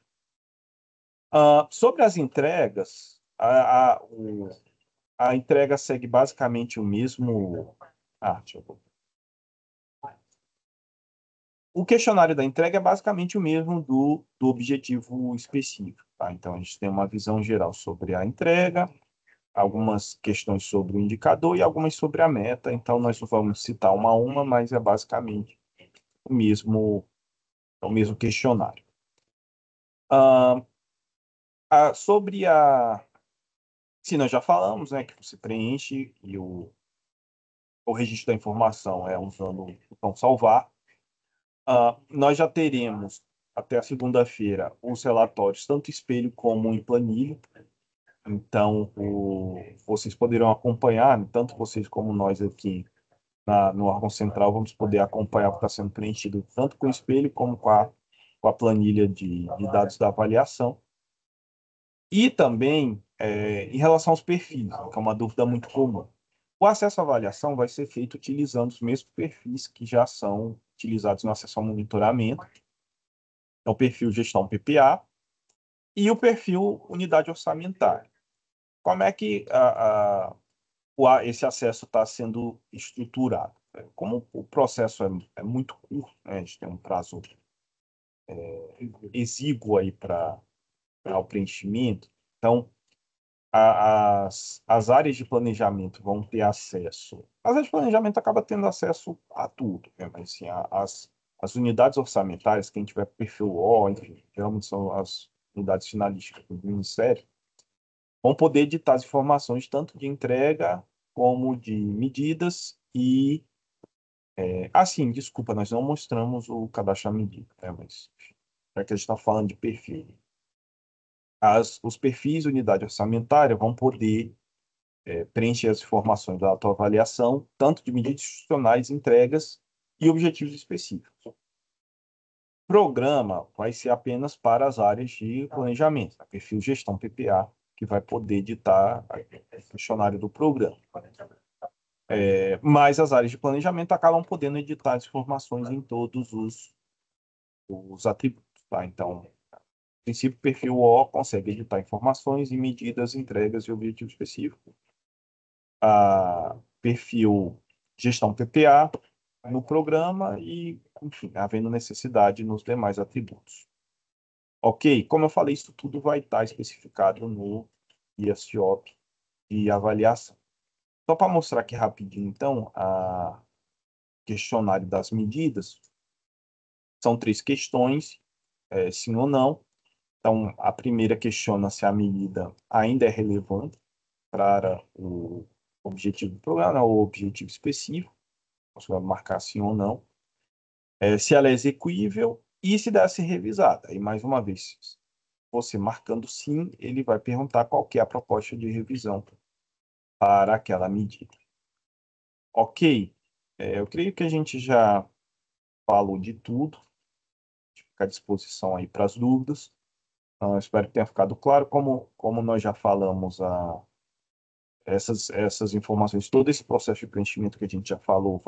Sobre as entregas, a entrega segue basicamente o mesmo. Deixa eu ver. O questionário da entrega é basicamente o mesmo do objetivo específico. Tá? Então, a gente tem uma visão geral sobre a entrega, algumas questões sobre o indicador e algumas sobre a meta. Então, nós não vamos citar uma a uma, mas é basicamente o mesmo questionário. Sobre se nós já falamos, né, que você preenche e o registro da informação é usando o botão salvar. Nós já teremos, até a segunda-feira, os relatórios, tanto espelho como em planilha. Então, vocês poderão acompanhar, tanto vocês como nós aqui no órgão central, vamos poder acompanhar o que está sendo preenchido, tanto com o espelho como com a planilha de dados da avaliação. E também, em relação aos perfis, que é uma dúvida muito comum. O acesso à avaliação vai ser feito utilizando os mesmos perfis que já são utilizados no acesso ao monitoramento. É o perfil gestão PPA e o perfil unidade orçamentária. Como é que esse acesso está sendo estruturado? Como o processo é muito curto, né? A gente tem um prazo exíguo aí para o preenchimento, então as áreas de planejamento vão ter acesso. As áreas de planejamento acaba tendo acesso a tudo, né? Mas assim, as unidades orçamentárias, quem tiver perfil O, enfim, geralmente são as unidades finalísticas do Ministério, vão poder editar as informações tanto de entrega como de medidas e... sim, desculpa, nós não mostramos o cadastro à medida, né? Mas já que a gente está falando de perfil, os perfis de unidade orçamentária vão poder preencher as informações da autoavaliação, tanto de medidas institucionais, entregas e objetivos específicos. Programa vai ser apenas para as áreas de planejamento, perfil gestão PPA, que vai poder editar o questionário do programa. Mas as áreas de planejamento acabam podendo editar as informações em todos os atributos. Tá? Então, no princípio, o perfil O consegue editar informações e medidas, entregas e objetivo específico. Perfil gestão PPA no programa e, enfim, havendo necessidade nos demais atributos. Ok? Como eu falei, isso tudo vai estar especificado no guia CIOP e avaliação. Só para mostrar aqui rapidinho, então, a questionário das medidas, são 3 questões, sim ou não. Então, a primeira questiona se a medida ainda é relevante para o objetivo do programa, ou objetivo específico, você vai marcar sim ou não, se ela é execuível e se deve ser revisada. E, mais uma vez, você marcando sim, ele vai perguntar qual que é a proposta de revisão para aquela medida. Ok, eu creio que a gente já falou de tudo, fica à disposição aí para as dúvidas. Espero que tenha ficado claro, como nós já falamos, essas informações, todo esse processo de preenchimento que a gente já falou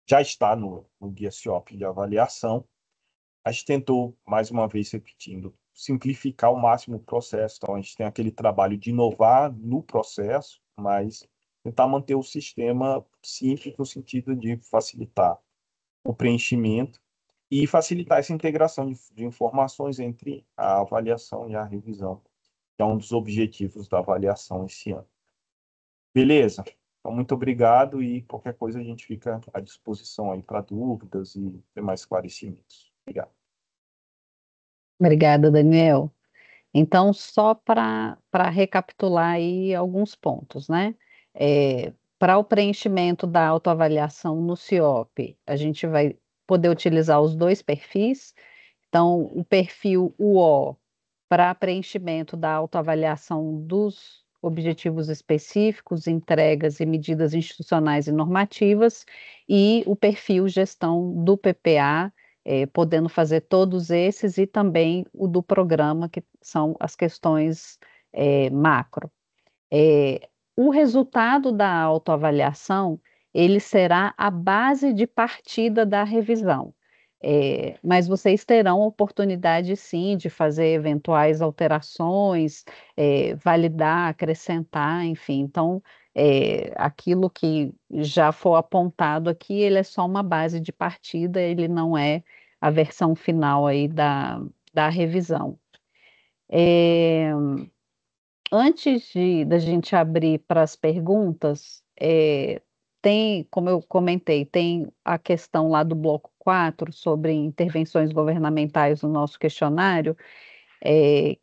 já está no guia CIOP de avaliação. A gente tentou, mais uma vez repetindo, simplificar ao máximo o processo. Então, a gente tem aquele trabalho de inovar no processo, mas tentar manter o sistema simples no sentido de facilitar o preenchimento e facilitar essa integração de informações entre a avaliação e a revisão, que é um dos objetivos da avaliação esse ano. Beleza? Então, muito obrigado e qualquer coisa a gente fica à disposição aí para dúvidas e demais esclarecimentos. Obrigado. Obrigada, Daniel. Então, só para recapitular aí alguns pontos, né? Para o preenchimento da autoavaliação no CIOP, a gente vai poder utilizar os 2 perfis. Então, o perfil UO para preenchimento da autoavaliação dos objetivos específicos, entregas e medidas institucionais e normativas, e o perfil gestão do PPA, podendo fazer todos esses, e também o do programa, que são as questões macro. O resultado da autoavaliação, ele será a base de partida da revisão. Mas vocês terão oportunidade, sim, de fazer eventuais alterações, validar, acrescentar, enfim. Então, aquilo que já for apontado aqui, ele é só uma base de partida, ele não é a versão final aí da revisão. Antes da gente abrir para as perguntas, tem, como eu comentei, tem a questão lá do bloco 4 sobre intervenções governamentais no nosso questionário,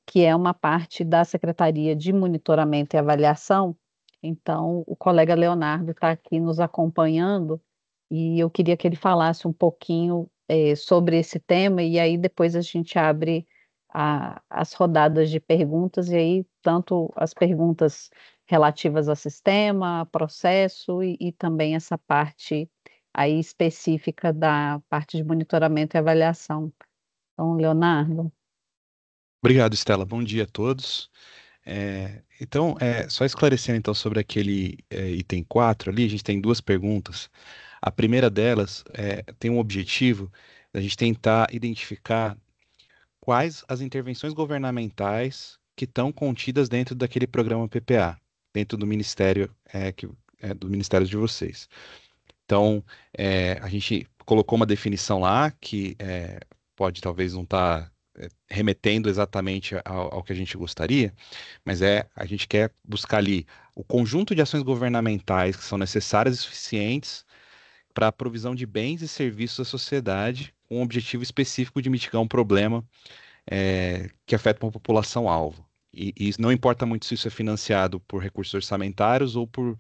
que é uma parte da Secretaria de Monitoramento e Avaliação. Então, o colega Leonardo está aqui nos acompanhando e eu queria que ele falasse um pouquinho sobre esse tema e aí depois a gente abre as rodadas de perguntas e aí tanto as perguntas relativas ao sistema, processo e também essa parte aí específica da parte de monitoramento e avaliação. Então, Leonardo. Obrigado, Estela. Bom dia a todos. Então, só esclarecendo então sobre aquele item 4 ali, a gente tem duas perguntas. A primeira delas tem um objetivo da gente tentar identificar quais as intervenções governamentais que estão contidas dentro daquele programa PPA, dentro do Ministério, do Ministério de vocês. Então, a gente colocou uma definição lá que pode talvez não estar remetendo exatamente ao que a gente gostaria, mas a gente quer buscar ali o conjunto de ações governamentais que são necessárias e suficientes para a provisão de bens e serviços à sociedade, com o objetivo específico de mitigar um problema que afeta uma população-alvo. E não importa muito se isso é financiado por recursos orçamentários ou por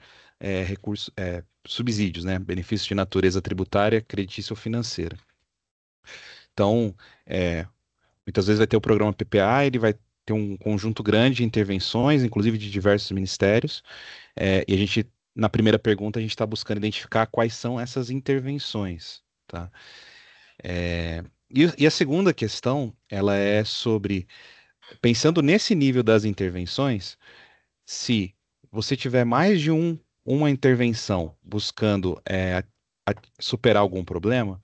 subsídios, né? Benefícios de natureza tributária, creditícia ou financeira. Então, muitas vezes vai ter o programa PPA, ele vai ter um conjunto grande de intervenções, inclusive de diversos ministérios, e a gente, na primeira pergunta, a gente está buscando identificar quais são essas intervenções, tá? E a segunda questão, ela é sobre, pensando nesse nível das intervenções, se você tiver mais de uma intervenção buscando superar algum problema,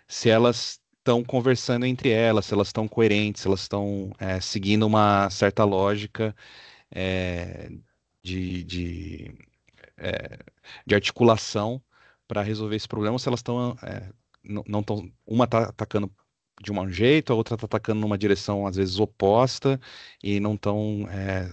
se elas estão conversando entre elas, se elas estão coerentes, se elas estão seguindo uma certa lógica é, de, de, é, de articulação para resolver esse problema, ou se elas estão não estão, uma está atacando de um jeito, a outra está atacando numa direção às vezes oposta e não estão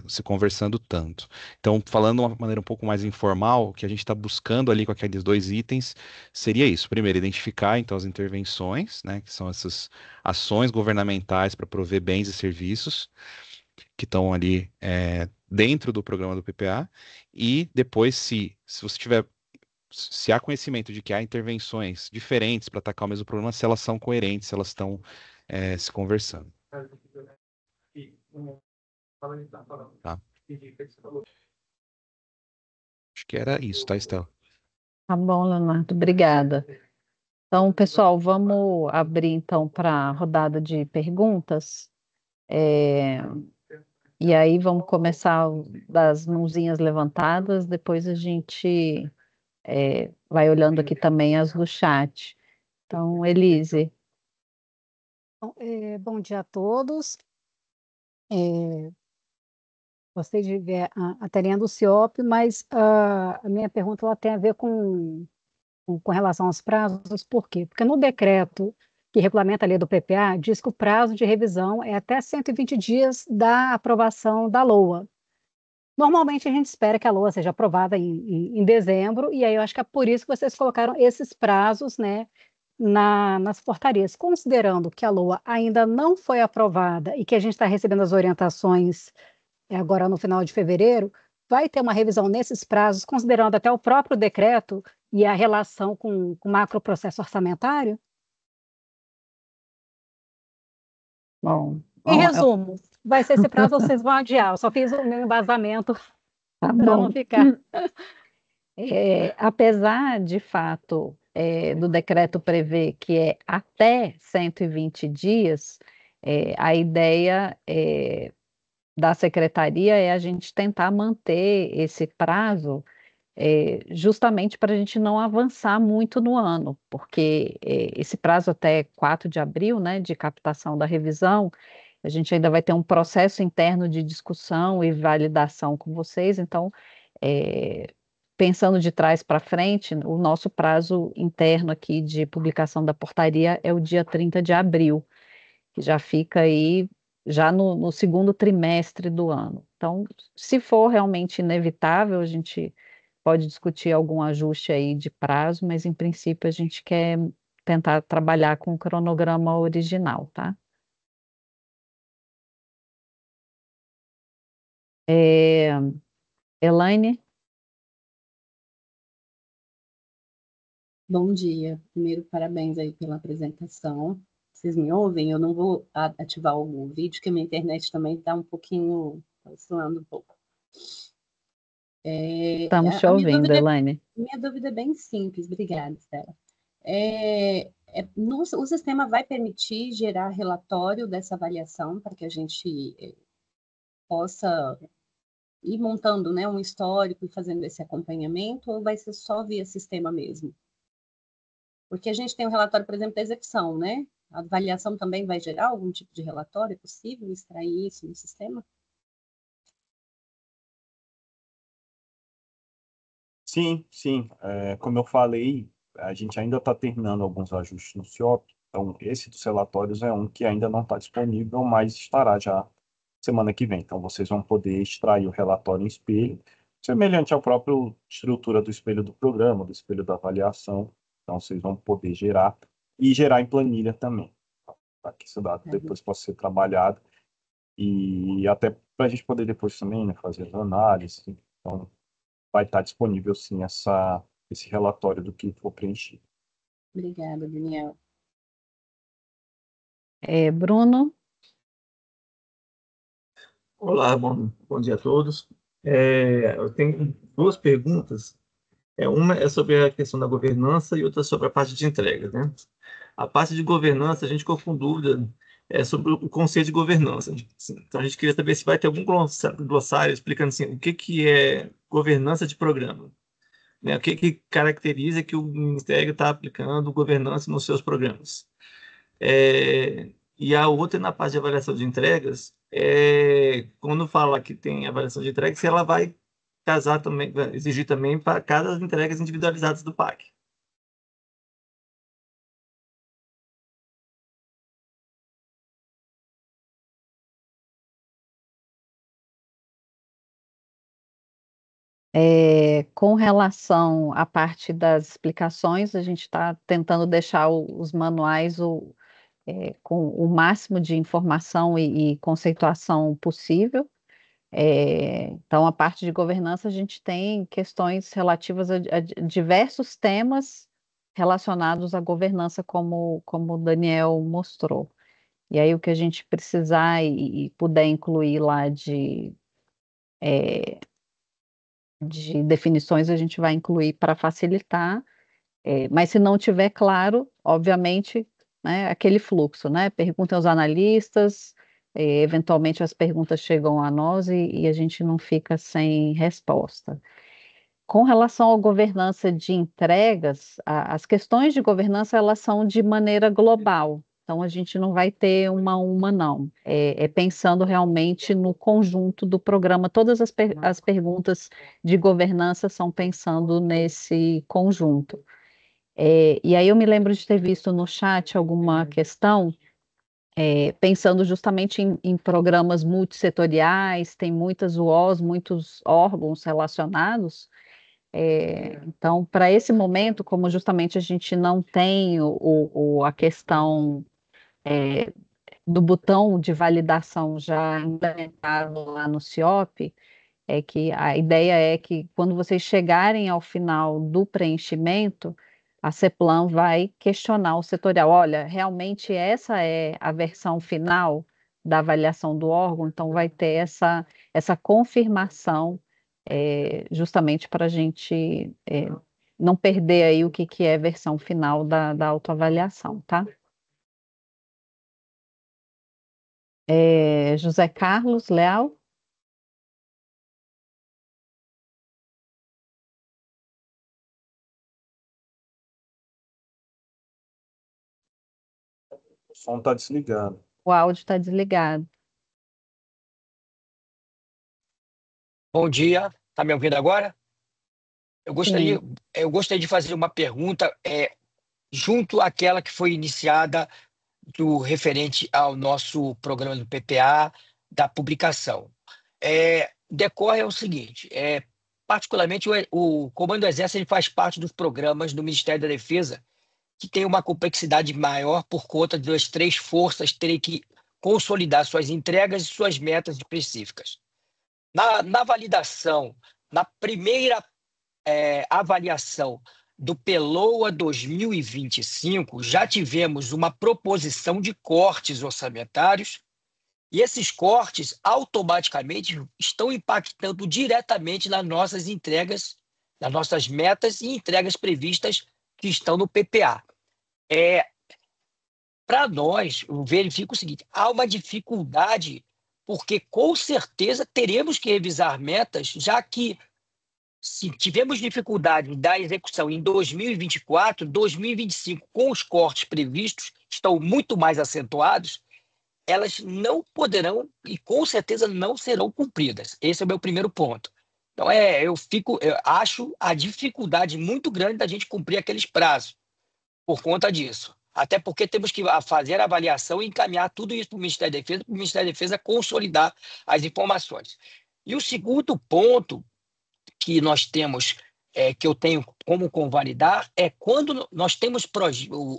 se conversando tanto. Então, falando de uma maneira um pouco mais informal, o que a gente está buscando ali com aqueles dois itens seria isso. Primeiro, identificar então as intervenções, né, que são essas ações governamentais para prover bens e serviços que estão ali dentro do programa do PPA, e depois, se você tiver, se há conhecimento de que há intervenções diferentes para atacar o mesmo problema, se elas são coerentes, se elas estão se conversando. Tá. Acho que era isso, tá, Estela? Tá bom, Leonardo, obrigada. Então, pessoal, vamos abrir então para a rodada de perguntas. E aí vamos começar das mãozinhas levantadas, depois a gente vai olhando aqui também as do chat. Então, Elise. Bom dia a todos. Gostei de ver a telinha do CIOP, mas a minha pergunta ela tem a ver com relação aos prazos. Por quê? Porque no decreto que regulamenta a lei do PPA, diz que o prazo de revisão é até 120 dias da aprovação da LOA. Normalmente a gente espera que a LOA seja aprovada em dezembro, e aí eu acho que é por isso que vocês colocaram esses prazos, né, nas portarias. Considerando que a LOA ainda não foi aprovada e que a gente está recebendo as orientações agora no final de fevereiro, vai ter uma revisão nesses prazos, considerando até o próprio decreto e a relação com o macroprocesso orçamentário? Bom, Em resumo, vai ser esse prazo ou vocês vão adiar? Eu só fiz o meu embasamento tá para bom. não ficar. Apesar, de fato, do decreto prever que é até 120 dias, a ideia da secretaria é a gente tentar manter esse prazo justamente para a gente não avançar muito no ano, porque esse prazo até 4 de abril, né, de captação da revisão, a gente ainda vai ter um processo interno de discussão e validação com vocês, então, pensando de trás para frente, o nosso prazo interno aqui de publicação da portaria é o dia 30 de abril, que já fica aí já no segundo trimestre do ano. Então, se for realmente inevitável, a gente pode discutir algum ajuste aí de prazo, mas em princípio a gente quer tentar trabalhar com o cronograma original, tá? Elaine? Bom dia. Primeiro, parabéns aí pela apresentação. Vocês me ouvem? Eu não vou ativar o vídeo, porque a minha internet também está um pouquinho oscilando um pouco. Estamos te ouvindo, Elaine. Minha dúvida é bem simples. Obrigada, Estela. O sistema vai permitir gerar relatório dessa avaliação para que a gente possa ir montando, né, um histórico e fazendo esse acompanhamento, ou vai ser só via sistema mesmo? Porque a gente tem um relatório, por exemplo, da execução, né? A avaliação também vai gerar algum tipo de relatório? É possível extrair isso no sistema? Sim, sim. Como eu falei, a gente ainda está terminando alguns ajustes no CIOP, então esse dos relatórios é um que ainda não está disponível, mas estará já semana que vem. Então vocês vão poder extrair o relatório em espelho, semelhante à própria estrutura do espelho do programa, do espelho da avaliação. Então vocês vão poder gerar e gerar em planilha também, para que esse dado depois possa ser trabalhado e até para a gente poder depois também, né, fazer as análises. Então vai estar disponível sim esse relatório do que for preenchido. Obrigada, Daniel. Bruno? Olá, bom dia a todos. Eu tenho duas perguntas. Uma é sobre a questão da governança e outra sobre a parte de entrega, né? A parte de governança, a gente ficou com dúvida sobre o conceito de governança. Então, a gente queria saber se vai ter algum glossário explicando assim, o que é governança de programa, né? O que caracteriza que o Ministério está aplicando governança nos seus programas. E a outra, na parte de avaliação de entregas, quando fala que tem avaliação de entregas, se ela vai casar também, vai exigir também para cada entregas individualizadas do PAC. Com relação à parte das explicações, a gente está tentando deixar os manuais com o máximo de informação e conceituação possível. Então, a parte de governança, a gente tem questões relativas a diversos temas relacionados à governança, como o Daniel mostrou. E aí, o que a gente precisar e puder incluir lá de definições, a gente vai incluir para facilitar. Mas se não tiver claro, obviamente, né, aquele fluxo, né? Perguntem aos analistas, eventualmente as perguntas chegam a nós e a gente não fica sem resposta. Com relação à governança de entregas, as questões de governança, elas são de maneira global, então a gente não vai ter uma a uma, não. Pensando realmente no conjunto do programa, todas as perguntas de governança são pensando nesse conjunto. E aí eu me lembro de ter visto no chat alguma questão, pensando justamente em programas multissetoriais, tem muitas UOs, muitos órgãos relacionados. Então, para esse momento, como justamente a gente não tem a questão do botão de validação já implementado lá no CIOP, que a ideia é que quando vocês chegarem ao final do preenchimento, a CEPLAN vai questionar o setorial. Olha, realmente essa é a versão final da avaliação do órgão, então vai ter essa confirmação, justamente para a gente não perder aí o que é a versão final da autoavaliação, tá? José Carlos Leal? O som está desligado. O áudio está desligado. Bom dia, está me ouvindo agora? Eu gostaria de fazer uma pergunta junto àquela que foi iniciada do referente ao nosso programa do PPA, da publicação. Decorre o seguinte, particularmente o Comando do Exército ele faz parte dos programas do Ministério da Defesa que tem uma complexidade maior por conta das três forças terem que consolidar suas entregas e suas metas específicas. Na validação, na primeira avaliação do PELOA 2025, já tivemos uma proposição de cortes orçamentários, e esses cortes automaticamente estão impactando diretamente nas nossas entregas, nas nossas metas e entregas previstas que estão no PPA. Para nós, eu verifico o seguinte: há uma dificuldade, porque com certeza teremos que revisar metas, já que se tivemos dificuldade da execução em 2024, 2025, com os cortes previstos, estão muito mais acentuados, elas não poderão e com certeza não serão cumpridas. Esse é o meu primeiro ponto. Então, eu acho a dificuldade muito grande da gente cumprir aqueles prazos por conta disso. Até porque temos que fazer a avaliação e encaminhar tudo isso para o Ministério da Defesa, para o Ministério da Defesa consolidar as informações. E o segundo ponto que nós temos, que eu tenho como convalidar, é quando nós temos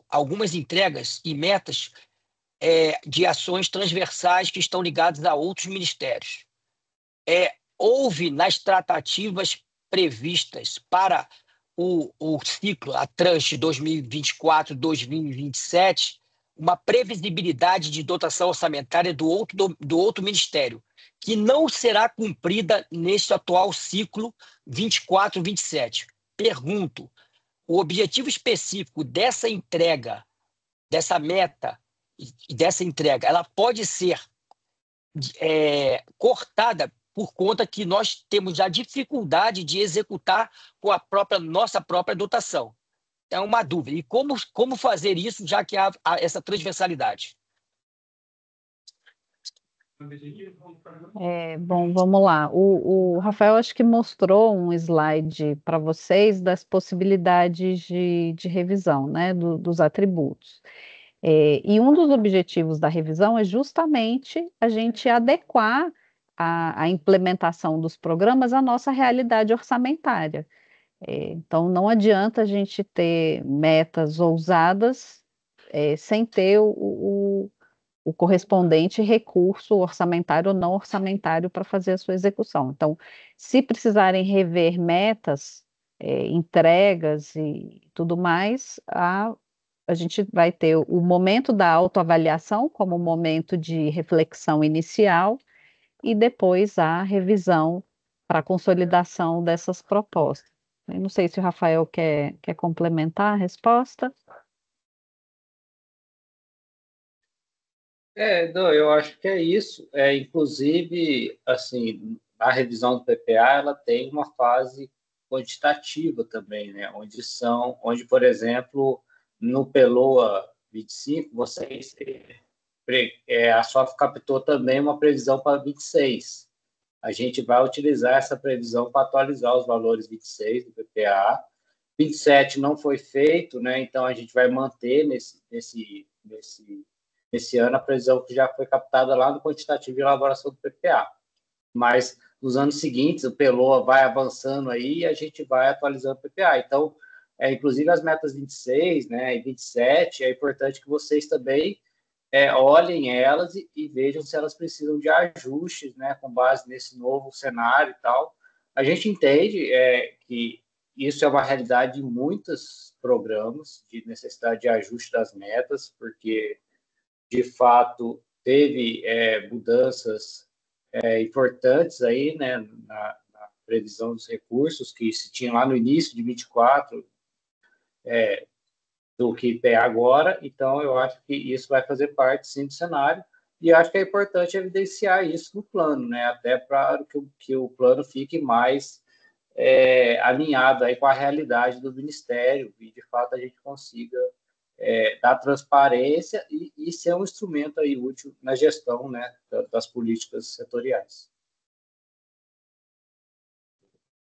algumas entregas e metas de ações transversais que estão ligadas a outros ministérios. Houve nas tratativas previstas para o ciclo, a tranche 2024-2027, uma previsibilidade de dotação orçamentária do outro ministério, que não será cumprida neste atual ciclo 24-27. Pergunto, o objetivo específico dessa entrega, dessa meta e dessa entrega, ela pode ser cortada por conta que nós temos já dificuldade de executar com a nossa própria dotação. É uma dúvida. E como fazer isso, já que há essa transversalidade? Bom, vamos lá. O Rafael acho que mostrou um slide para vocês das possibilidades de revisão, né, dos atributos. E um dos objetivos da revisão é justamente a gente adequar a implementação dos programas à nossa realidade orçamentária. Então, não adianta a gente ter metas ousadas sem ter o correspondente recurso orçamentário ou não orçamentário para fazer a sua execução. Então, se precisarem rever metas, entregas e tudo mais, a gente vai ter o momento da autoavaliação como momento de reflexão inicial e depois a revisão para a consolidação dessas propostas. Eu não sei se o Rafael quer complementar a resposta. Não, eu acho que é isso. Inclusive, assim, a revisão do PPA, ela tem uma fase quantitativa também, né? Onde, por exemplo, no PELOA 25, a SOF captou também uma previsão para 26. A gente vai utilizar essa previsão para atualizar os valores 26 do PPA. 27 não foi feito, né? Então a gente vai manter nesse ano a previsão que já foi captada lá no quantitativo de elaboração do PPA. Mas nos anos seguintes, o PELOA vai avançando aí e a gente vai atualizando o PPA. Então, inclusive as metas 26, né, e 27, é importante que vocês também olhem elas e vejam se elas precisam de ajustes, né, com base nesse novo cenário e tal. A gente entende que isso é uma realidade de muitos programas, de necessidade de ajuste das metas, porque, de fato, teve mudanças importantes aí, né, na previsão dos recursos que se tinha lá no início de 24, do que é agora. Então, eu acho que isso vai fazer parte, sim, do cenário, e acho que é importante evidenciar isso no plano, né, até para que o plano fique mais alinhado aí com a realidade do Ministério e, de fato, a gente consiga dar transparência e ser um instrumento aí útil na gestão, né, das políticas setoriais.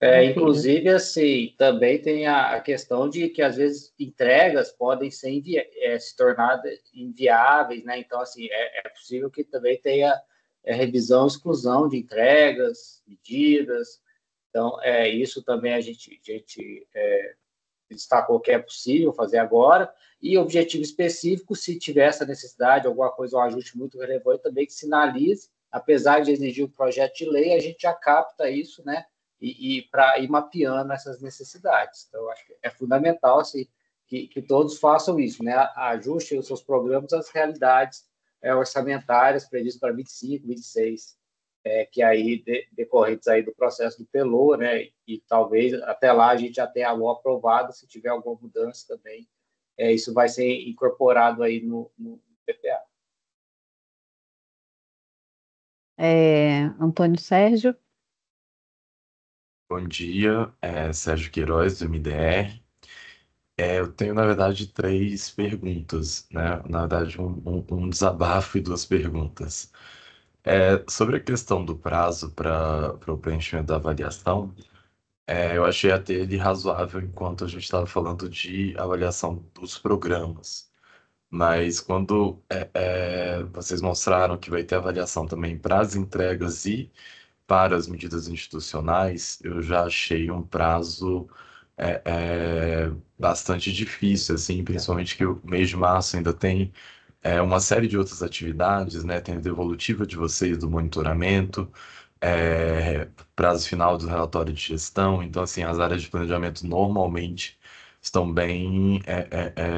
Inclusive, assim, também tem a questão de que, às vezes, entregas podem ser se tornar inviáveis, né? Então, assim, é possível que também tenha revisão e exclusão de entregas, medidas. Então, isso também a gente destacou que é possível fazer agora. E objetivo específico, se tiver essa necessidade, alguma coisa, um ajuste muito relevante, também que sinalize, apesar de exigir o projeto de lei, a gente já capta isso, né? e para ir mapeando essas necessidades. Então, eu acho que é fundamental assim, que todos façam isso, né? Ajustem os seus programas às realidades orçamentárias previstas para 25, 26, que aí decorrentes aí do processo do PELOA, né? E talvez até lá a gente já tenha a LOA aprovada, se tiver alguma mudança também, isso vai ser incorporado aí no PPA. Antônio Sérgio. Bom dia, Sérgio Queiroz, do MDR. Eu tenho, na verdade, 3 perguntas, né? Na verdade, um desabafo e 2 perguntas. Sobre a questão do prazo para o preenchimento da avaliação, eu achei até ele razoável enquanto a gente estava falando de avaliação dos programas. Mas quando vocês mostraram que vai ter avaliação também para as entregas e para as medidas institucionais, eu já achei um prazo bastante difícil, assim, principalmente que o mês de março ainda tem uma série de outras atividades, né? Tem a devolutiva de vocês do monitoramento, prazo final do relatório de gestão. Então, assim, as áreas de planejamento normalmente estão bem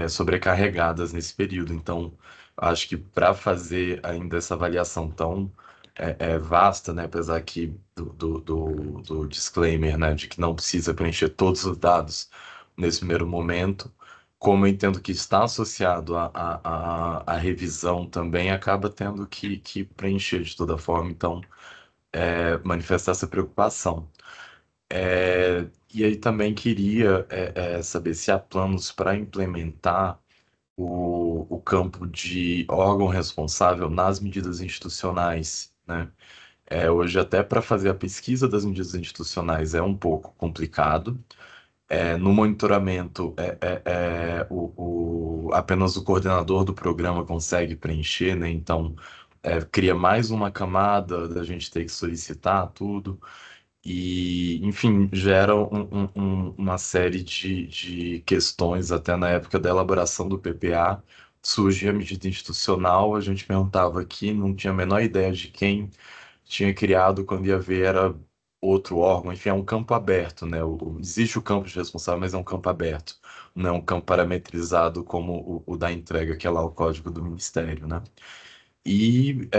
sobrecarregadas nesse período. Então, acho que para fazer ainda essa avaliação tão vasta, né? Apesar aqui do disclaimer, né? De que não precisa preencher todos os dados nesse primeiro momento, como eu entendo que está associado à revisão também, acaba tendo que preencher de toda forma, então manifestar essa preocupação. E aí também queria saber se há planos para implementar o campo de órgão responsável nas medidas institucionais, né? Hoje, até para fazer a pesquisa das medidas institucionais é um pouco complicado. No monitoramento, apenas o coordenador do programa consegue preencher, né? Então, cria mais uma camada da gente ter que solicitar tudo. E, enfim, gera uma série de questões, até na época da elaboração do PPA, surge a medida institucional, a gente perguntava aqui, não tinha a menor ideia de quem tinha criado, quando ia ver era outro órgão, enfim, é um campo aberto, né? Existe o campo de responsável, mas é um campo aberto, não é um campo parametrizado como o da entrega, que é lá o código do Ministério, né? E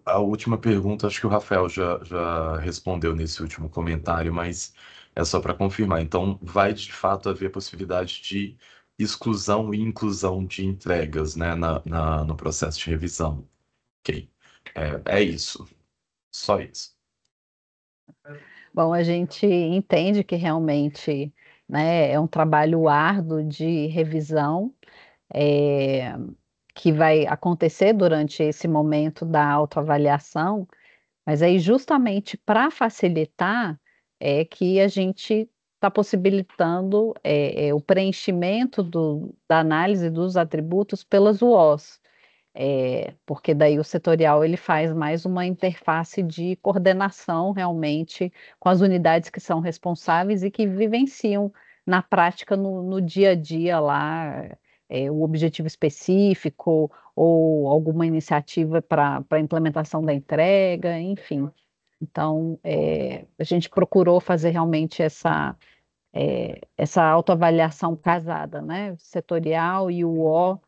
a última pergunta, acho que o Rafael já respondeu nesse último comentário, mas é só para confirmar. Então, vai de fato haver possibilidade de exclusão e inclusão de entregas, né, no processo de revisão. Ok. É isso. Só isso. Bom, a gente entende que realmente, né, é um trabalho árduo de revisão, é, que vai acontecer durante esse momento da autoavaliação, mas aí justamente para facilitar é que a gente está possibilitando o preenchimento da análise dos atributos pelas UOs. Porque daí o setorial ele faz mais uma interface de coordenação realmente com as unidades que são responsáveis e que vivenciam na prática no dia a dia lá o objetivo específico ou alguma iniciativa para a implementação da entrega, enfim. Então, a gente procurou fazer realmente essa autoavaliação casada, né? Setorial e o O,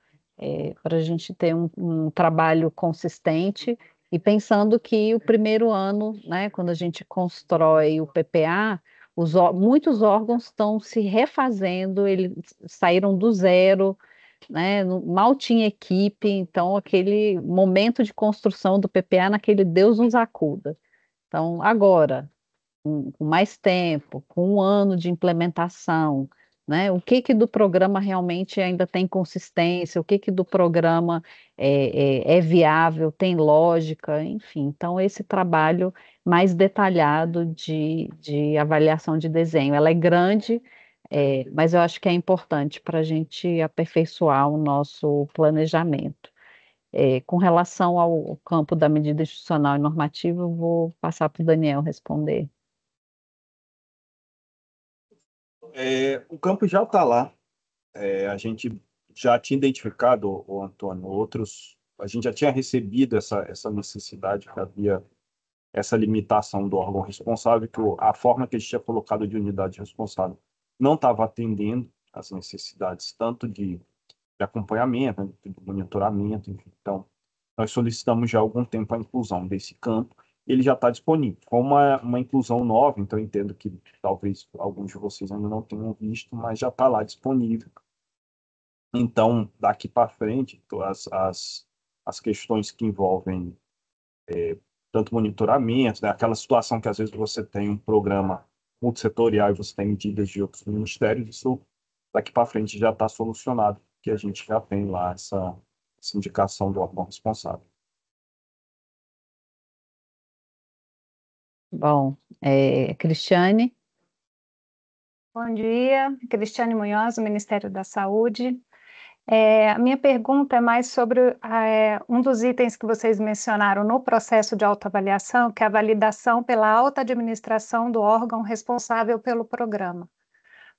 para a gente ter um trabalho consistente e pensando que o primeiro ano, né, quando a gente constrói o PPA, muitos órgãos estão se refazendo, eles saíram do zero, né, mal tinha equipe, então aquele momento de construção do PPA naquele Deus nos acuda. Então, agora, com mais tempo, com um ano de implementação, né? O que do programa realmente ainda tem consistência, o que do programa é viável, tem lógica, enfim. Então, esse trabalho mais detalhado de avaliação de desenho, ela é grande, mas eu acho que é importante para a gente aperfeiçoar o nosso planejamento. Com relação ao campo da medida institucional e normativa, eu vou passar para o Daniel responder. O campo já está lá. A gente já tinha identificado, Antônio, a gente já tinha recebido essa necessidade que havia essa limitação do órgão responsável, que a forma que a gente tinha colocado de unidade responsável não estava atendendo às necessidades tanto de acompanhamento, né, de monitoramento, enfim. Então, nós solicitamos já há algum tempo a inclusão desse campo, ele já está disponível. Como uma inclusão nova, então eu entendo que talvez alguns de vocês ainda não tenham visto, mas já está lá disponível. Então, daqui para frente, as questões que envolvem tanto monitoramento, né, aquela situação que às vezes você tem um programa multissetorial e você tem medidas de outros ministérios, isso daqui para frente já está solucionado, que a gente já tem lá essa indicação do órgão responsável. Bom, Cristiane? Bom dia, Cristiane Munhoz, do Ministério da Saúde. A minha pergunta é mais sobre um dos itens que vocês mencionaram no processo de autoavaliação, que é a validação pela alta administração do órgão responsável pelo programa.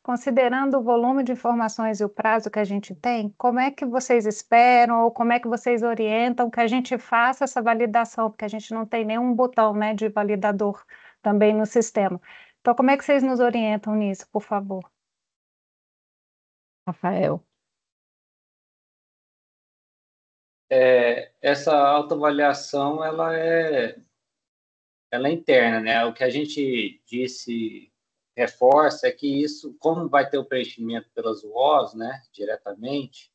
Considerando o volume de informações e o prazo que a gente tem, como é que vocês esperam ou como é que vocês orientam que a gente faça essa validação? Porque a gente não tem nenhum botão, né, de validador também no sistema. Então, como é que vocês nos orientam nisso, por favor? Rafael. Essa autoavaliação, ela é interna, né? O que a gente disse, reforça, é que isso, como vai ter o preenchimento pelas UOs, né, diretamente,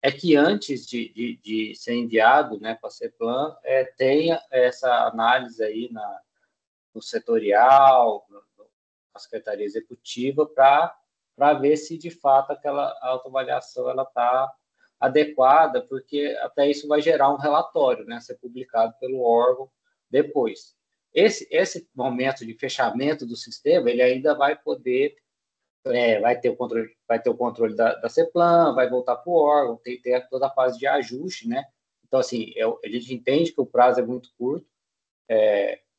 é que antes de ser enviado, né, para a CEPLAN, tenha essa análise aí no setorial, na Secretaria Executiva, para ver se, de fato, aquela autoavaliação está adequada, porque até isso vai gerar um relatório, né, a ser publicado pelo órgão depois. Esse momento de fechamento do sistema, ele ainda vai poder, vai ter o controle da CEPLAN, vai voltar para o órgão, tem toda a fase de ajuste, né? Então, assim, a gente entende que o prazo é muito curto,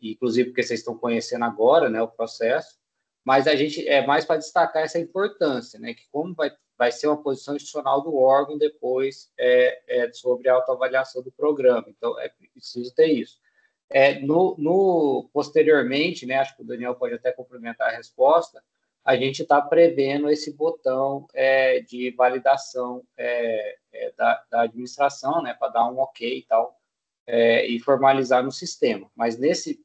inclusive porque vocês estão conhecendo agora, né, o processo, mas a gente mais para destacar essa importância, né, que como vai ser uma posição institucional do órgão depois sobre a autoavaliação do programa. Então, é preciso ter isso. Posteriormente, né, acho que o Daniel pode até complementar a resposta, a gente está prevendo esse botão de validação da administração, né, para dar um ok e tal, e formalizar no sistema. Mas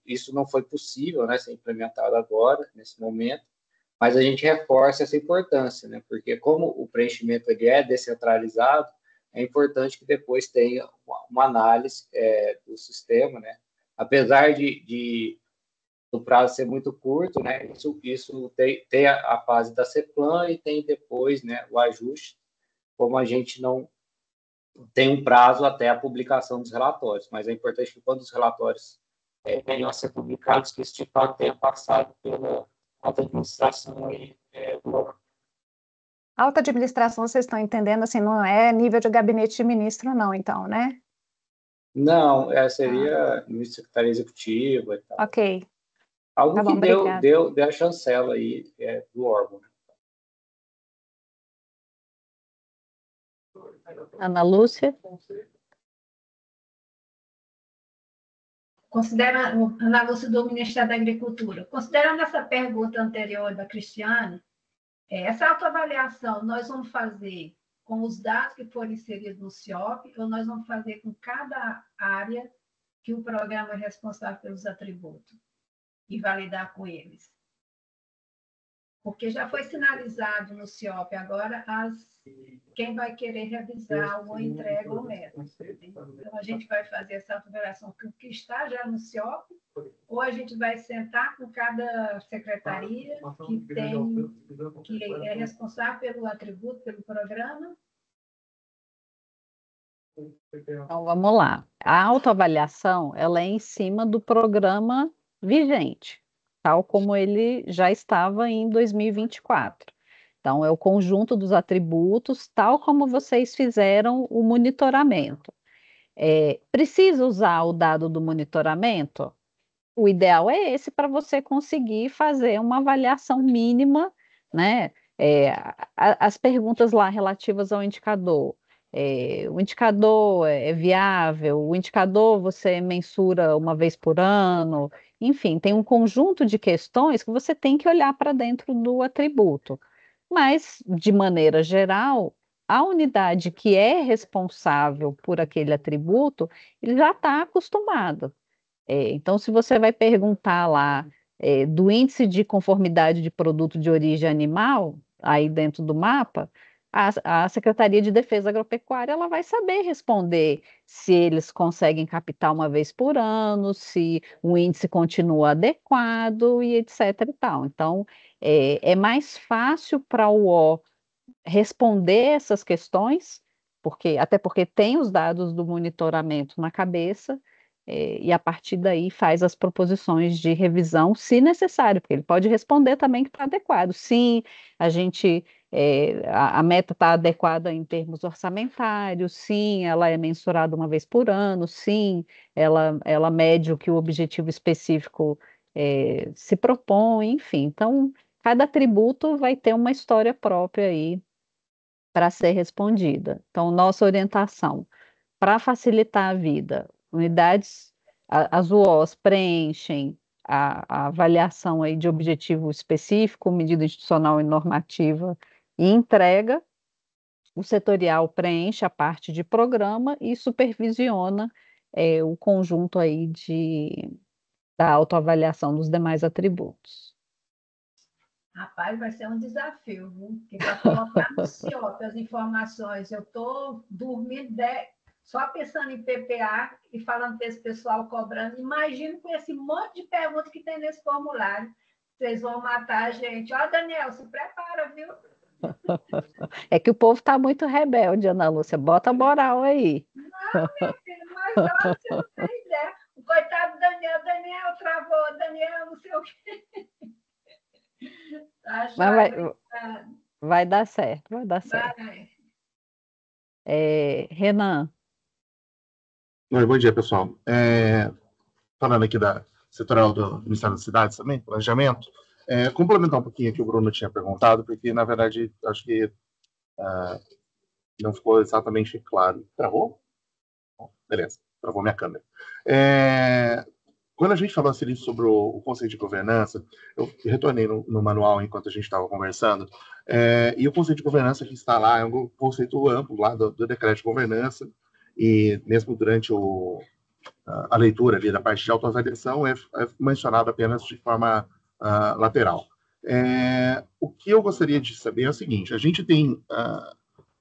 isso não foi possível, né, ser implementado agora, nesse momento, mas a gente reforça essa importância, né, porque como o preenchimento ele é descentralizado, é importante que depois tenha uma análise do sistema, né, apesar do prazo ser muito curto, né, isso tem a fase da CEPLAN e tem depois, né, o ajuste, como a gente não tem um prazo até a publicação dos relatórios, mas é importante que quando os relatórios venham a ser publicados, que esse de fato tenha passado pela alta administração aí, do órgão. Alta administração, vocês estão entendendo, assim, não é nível de gabinete de ministro, não, então, né? Não, seria ministro secretaria executiva e tal. Ok. Algo Tá bom, que deu a chancela aí do órgão. Ana Lúcia? Ana Lúcia, do Ministério da Agricultura. Considerando essa pergunta anterior da Cristiane, essa autoavaliação nós vamos fazer com os dados que forem inseridos no CIOP ou nós vamos fazer com cada área que o programa é responsável pelos atributos e validar com eles? Porque já foi sinalizado no CIOP agora quem vai querer revisar ou entrega o método. Então, a gente vai fazer essa autoavaliação com o que está já no CIOP, ou a gente vai sentar com cada secretaria que é responsável pelo atributo, pelo programa. Então, vamos lá. A autoavaliação, ela é em cima do programa vigente, tal como ele já estava em 2024. Então, é o conjunto dos atributos, tal como vocês fizeram o monitoramento. Precisa usar o dado do monitoramento? O ideal é esse para você conseguir fazer uma avaliação mínima, né? As perguntas lá relativas ao indicador. o indicador é viável, o indicador você mensura uma vez por ano, enfim, tem um conjunto de questões que você tem que olhar para dentro do atributo. Mas, de maneira geral, a unidade que é responsável por aquele atributo, ele já está acostumado. Então, se você vai perguntar lá do índice de conformidade de produto de origem animal, aí dentro do mapa, a Secretaria de Defesa Agropecuária ela vai saber responder se eles conseguem captar uma vez por ano, se o índice continua adequado e etc. e tal. Então, é mais fácil para o O responder essas questões, até porque tem os dados do monitoramento na cabeça, e a partir daí faz as proposições de revisão, se necessário, porque ele pode responder também que está adequado. Sim, a meta está adequada em termos orçamentários, sim, ela é mensurada uma vez por ano, sim, ela mede o que o objetivo específico se propõe, enfim. Então, cada atributo vai ter uma história própria aí para ser respondida. Então, nossa orientação, para facilitar a vida, as UOs preenchem a avaliação aí de objetivo específico, medida institucional e normativa e entrega, o setorial preenche a parte de programa e supervisiona o conjunto aí da autoavaliação dos demais atributos. Rapaz, vai ser um desafio, viu? Porque para colocar no CIOP as informações, eu estou dormindo só pensando em PPA e falando para esse pessoal cobrando. Imagino com esse monte de perguntas que tem nesse formulário. Vocês vão matar a gente. Ó, Daniel, se prepara, viu? É que o povo está muito rebelde, Ana Lúcia. Bota moral aí. Não, minha filha, mas olha, você não tem ideia. O coitado do Daniel travou, Daniel, não sei o quê. Mas vai dar certo, vai dar certo. Renan. Oi, bom dia, pessoal. Falando aqui da setorial do Ministério das Cidades também, planejamento, complementar um pouquinho o que o Bruno tinha perguntado, porque, na verdade, acho que não ficou exatamente claro. Travou? Beleza, travou minha câmera. Quando a gente falou assim, sobre o conceito de governança, eu retornei no manual enquanto a gente estava conversando, e o conceito de governança que está lá é um conceito amplo lá do decreto de governança, e mesmo durante a leitura ali da parte de autoavaliação é mencionado apenas de forma lateral. O que eu gostaria de saber é o seguinte: a gente tem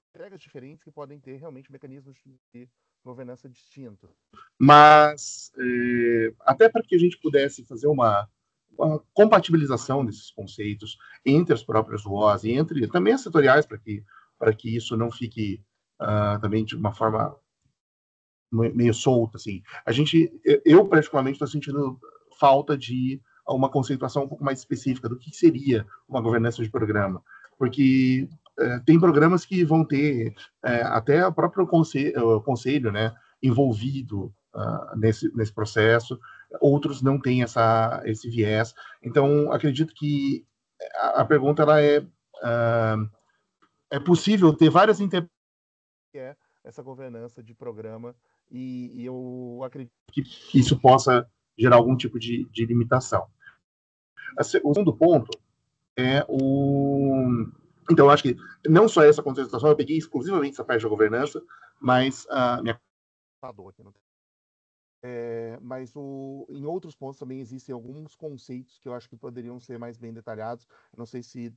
entregas diferentes que podem ter realmente mecanismos de governança distintos, mas até para que a gente pudesse fazer uma compatibilização desses conceitos entre as próprias UOs e entre também as setoriais, para que isso não fique também de uma forma meio solta, assim. Eu particularmente estou sentindo falta de uma conceituação um pouco mais específica do que seria uma governança de programa, porque tem programas que vão ter até o próprio conselho, né, envolvido nesse processo, outros não têm esse viés. Então, acredito que a pergunta ela é possível ter várias interpretações que é essa governança de programa, e eu acredito que isso possa gerar algum tipo de limitação. O segundo ponto é Então, eu acho que não só essa concentração, eu peguei exclusivamente essa parte da governança, mas em outros pontos também existem alguns conceitos que eu acho que poderiam ser mais bem detalhados. Não sei se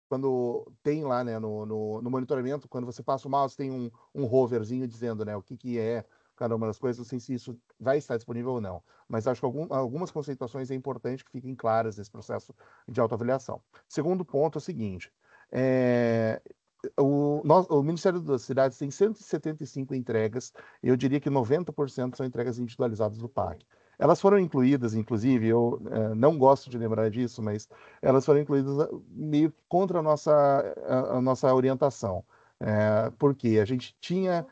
quando tem lá, né, no monitoramento, quando você passa o mouse, tem um hoverzinho dizendo, né, o que é cada uma das coisas. Não sei se isso vai estar disponível ou não, mas acho que algumas conceituações é importante que fiquem claras nesse processo de autoavaliação. Segundo ponto é o seguinte: o Ministério das Cidades tem 175 entregas, e eu diria que 90% são entregas individualizadas do PAC. Elas foram incluídas, inclusive, eu não gosto de lembrar disso, mas elas foram incluídas meio contra a nossa orientação, porque a gente tinha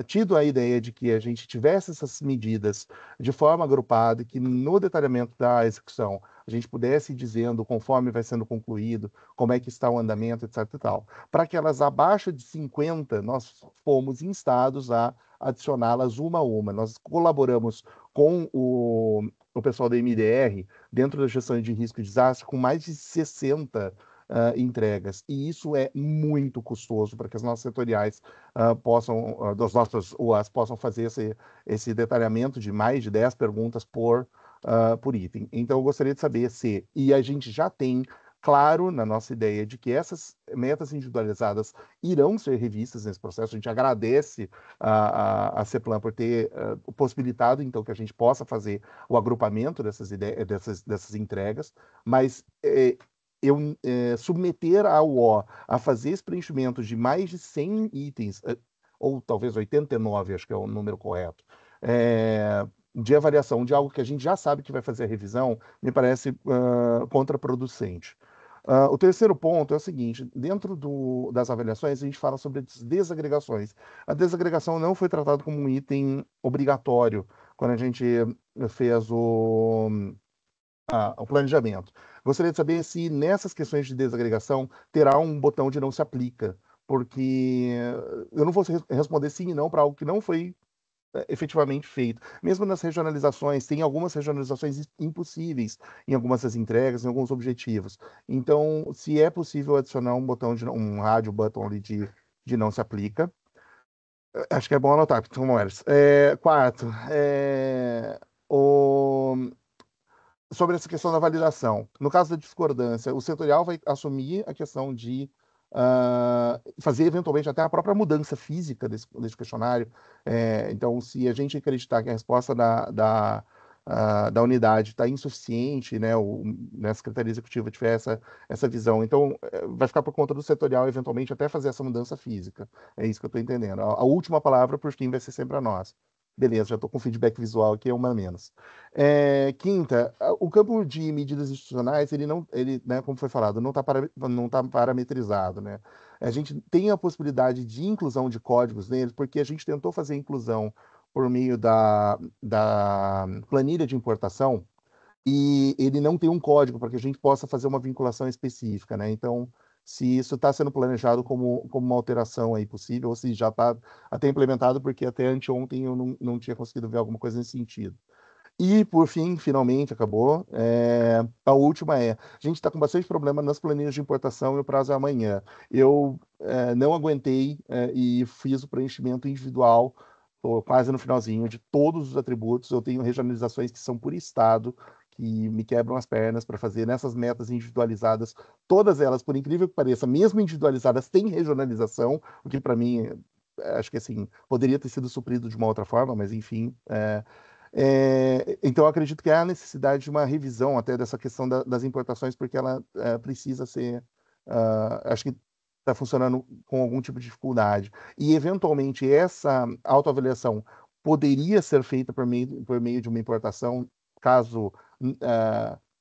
tido a ideia de que a gente tivesse essas medidas de forma agrupada, e que no detalhamento da execução a gente pudesse ir dizendo, conforme vai sendo concluído, como é que está o andamento, etc. e tal. Para aquelas abaixo de 50, nós fomos instados a adicioná-las uma a uma. Nós colaboramos com o pessoal da MDR, dentro da gestão de risco e desastre, com mais de 60 entregas. E isso é muito custoso para que as nossas setoriais possam fazer esse detalhamento de mais de 10 perguntas por item. Então, eu gostaria de saber se, e a gente já tem claro na nossa ideia de que essas metas individualizadas irão ser revistas nesse processo. A gente agradece a CEPLAN por ter possibilitado, então, que a gente possa fazer o agrupamento dessas entregas, mas submeter a UO a fazer esse preenchimento de mais de 100 itens, ou talvez 89, acho que é o número correto, de avaliação de algo que a gente já sabe que vai fazer a revisão, me parece contraproducente. O terceiro ponto é o seguinte: dentro das avaliações, a gente fala sobre desagregações. A desagregação não foi tratada como um item obrigatório quando a gente fez o planejamento. Gostaria de saber se nessas questões de desagregação terá um botão de não se aplica, porque eu não vou responder sim e não para algo que não foi efetivamente feito. Mesmo nas regionalizações, tem algumas regionalizações impossíveis em algumas das entregas, em alguns objetivos. Então, se é possível adicionar um botão um rádio button ali de não se aplica, acho que é bom anotar, porque são vários. Quarto, sobre essa questão da validação. No caso da discordância, o setorial vai assumir a questão de fazer eventualmente até a própria mudança física desse questionário. Então, se a gente acreditar que a resposta da unidade está insuficiente, né, a Secretaria Executiva tiver essa visão, então vai ficar por conta do setorial eventualmente até fazer essa mudança física. É isso que eu estou entendendo. A última palavra, por fim, vai ser sempre a nossa. Beleza, já estou com feedback visual aqui, é uma a menos. Quinta, o campo de medidas institucionais, ele, né, como foi falado, não tá parametrizado, né? A gente tem a possibilidade de inclusão de códigos neles, porque a gente tentou fazer inclusão por meio da planilha de importação, e ele não tem um código para que a gente possa fazer uma vinculação específica, né? Então, se isso está sendo planejado como uma alteração aí possível, ou se já está até implementado, porque até anteontem eu não tinha conseguido ver alguma coisa nesse sentido. E, por fim, finalmente, acabou, a última a gente está com bastante problema nas planilhas de importação e o prazo é amanhã. Eu não aguentei e fiz o preenchimento individual, estou quase no finalzinho, de todos os atributos. Eu tenho regionalizações que são por estado, que me quebram as pernas para fazer nessas metas individualizadas. Todas elas, por incrível que pareça, mesmo individualizadas, têm regionalização, o que para mim, acho que assim, poderia ter sido suprido de uma outra forma, mas enfim. Então, eu acredito que há necessidade de uma revisão até dessa questão das importações, porque ela precisa ser, acho que está funcionando com algum tipo de dificuldade. E, eventualmente, essa autoavaliação poderia ser feita por meio de uma importação, caso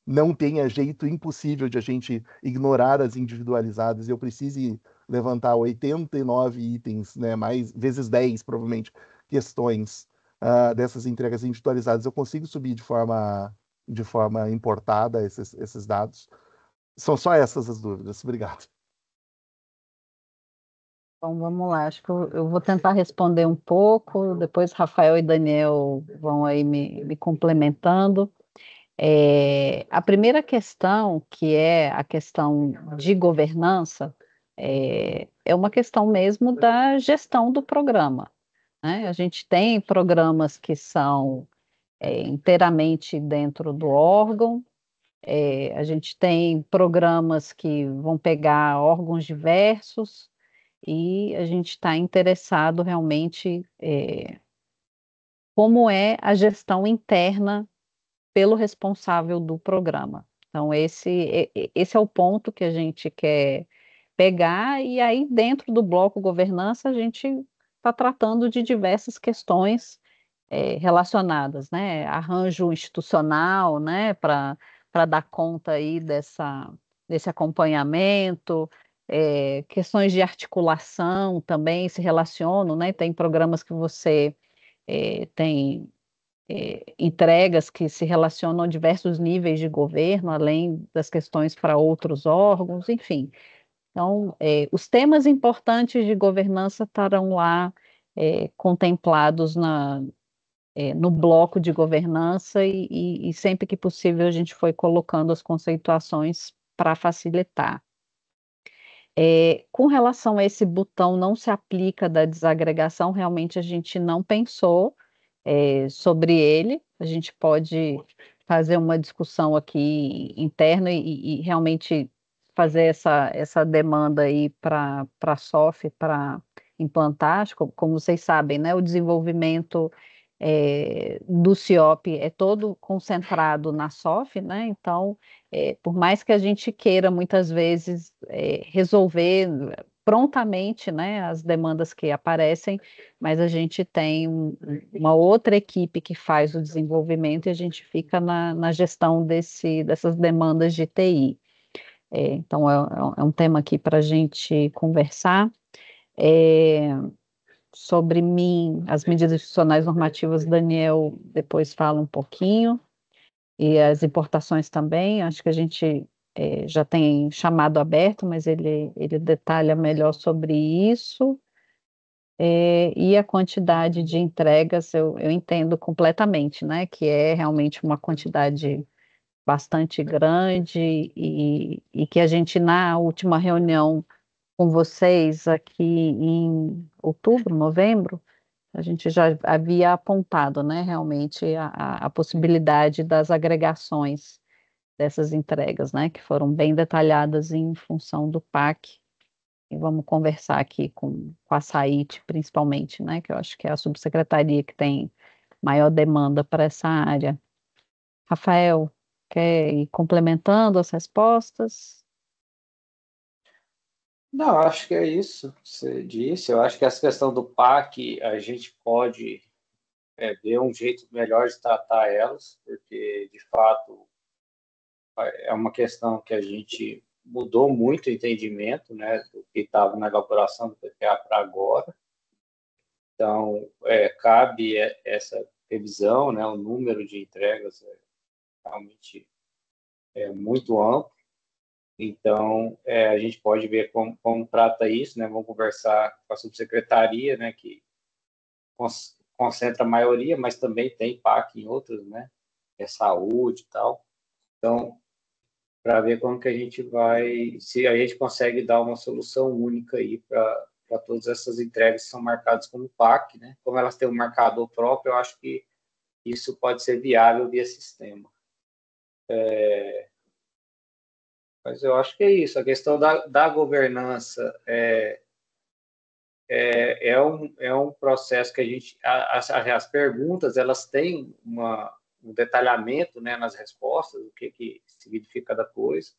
não tenha jeito impossível de a gente ignorar as individualizadas e eu precise levantar 89 itens, né, mais vezes 10, provavelmente, questões dessas entregas individualizadas. Eu consigo subir de forma importada esses dados. São só essas as dúvidas. Obrigado. Bom, vamos lá. Acho que eu vou tentar responder um pouco, depois Rafael e Daniel vão aí me complementando. A primeira questão, que é a questão de governança, é uma questão mesmo da gestão do programa, né? A gente tem programas que são inteiramente dentro do órgão, a gente tem programas que vão pegar órgãos diversos, e a gente está interessado realmente como é a gestão interna pelo responsável do programa. Então, esse é o ponto que a gente quer pegar, e aí dentro do bloco governança a gente está tratando de diversas questões relacionadas, né? Arranjo institucional, né? Para dar conta aí desse acompanhamento, questões de articulação também se relacionam, né? Tem programas que você tem entregas que se relacionam a diversos níveis de governo, além das questões para outros órgãos, enfim. Então, os temas importantes de governança estarão lá contemplados no bloco de governança e sempre que possível a gente foi colocando as conceituações para facilitar. Com relação a esse botão não se aplica da desagregação, realmente a gente não pensou sobre ele, a gente pode fazer uma discussão aqui interna e realmente fazer essa demanda aí para a SOF, para implantar, como vocês sabem, né, o desenvolvimento do CIOP é todo concentrado na SOF, né, então, por mais que a gente queira muitas vezes resolver prontamente, né, as demandas que aparecem, mas a gente tem uma outra equipe que faz o desenvolvimento e a gente fica na gestão dessas demandas de TI. Então, é um tema aqui para a gente conversar. Sobre mim, as medidas institucionais normativas, Daniel depois fala um pouquinho, e as importações também, acho que a gente já tem chamado aberto, mas ele detalha melhor sobre isso. E a quantidade de entregas eu entendo completamente, né? Que é realmente uma quantidade bastante grande e que a gente, na última reunião com vocês aqui em outubro, novembro, a gente já havia apontado, né? Realmente a possibilidade das agregações dessas entregas, né? Que foram bem detalhadas em função do PAC. E vamos conversar aqui com a SAIT, principalmente, né? Que eu acho que é a subsecretaria que tem maior demanda para essa área. Rafael, quer ir complementando as respostas? Não, acho que é isso que você disse. Eu acho que essa questão do PAC, a gente pode ver um jeito melhor de tratar elas, porque, de fato, é uma questão que a gente mudou muito o entendimento, né, do que estava na elaboração do PPA para agora. Então, cabe essa revisão, né, o número de entregas realmente é muito amplo. Então, a gente pode ver como trata isso, né? Vamos conversar com a subsecretaria, né, que concentra a maioria, mas também tem PAC em outros, né? Saúde e tal. Então, para ver como que a gente vai, se a gente consegue dar uma solução única aí para todas essas entregas que são marcadas como PAC, né? Como elas têm um marcador próprio, eu acho que isso pode ser viável via sistema. Mas eu acho que é isso. A questão da governança é um processo que a gente... As perguntas, elas têm um detalhamento, né, nas respostas, o que significa cada coisa.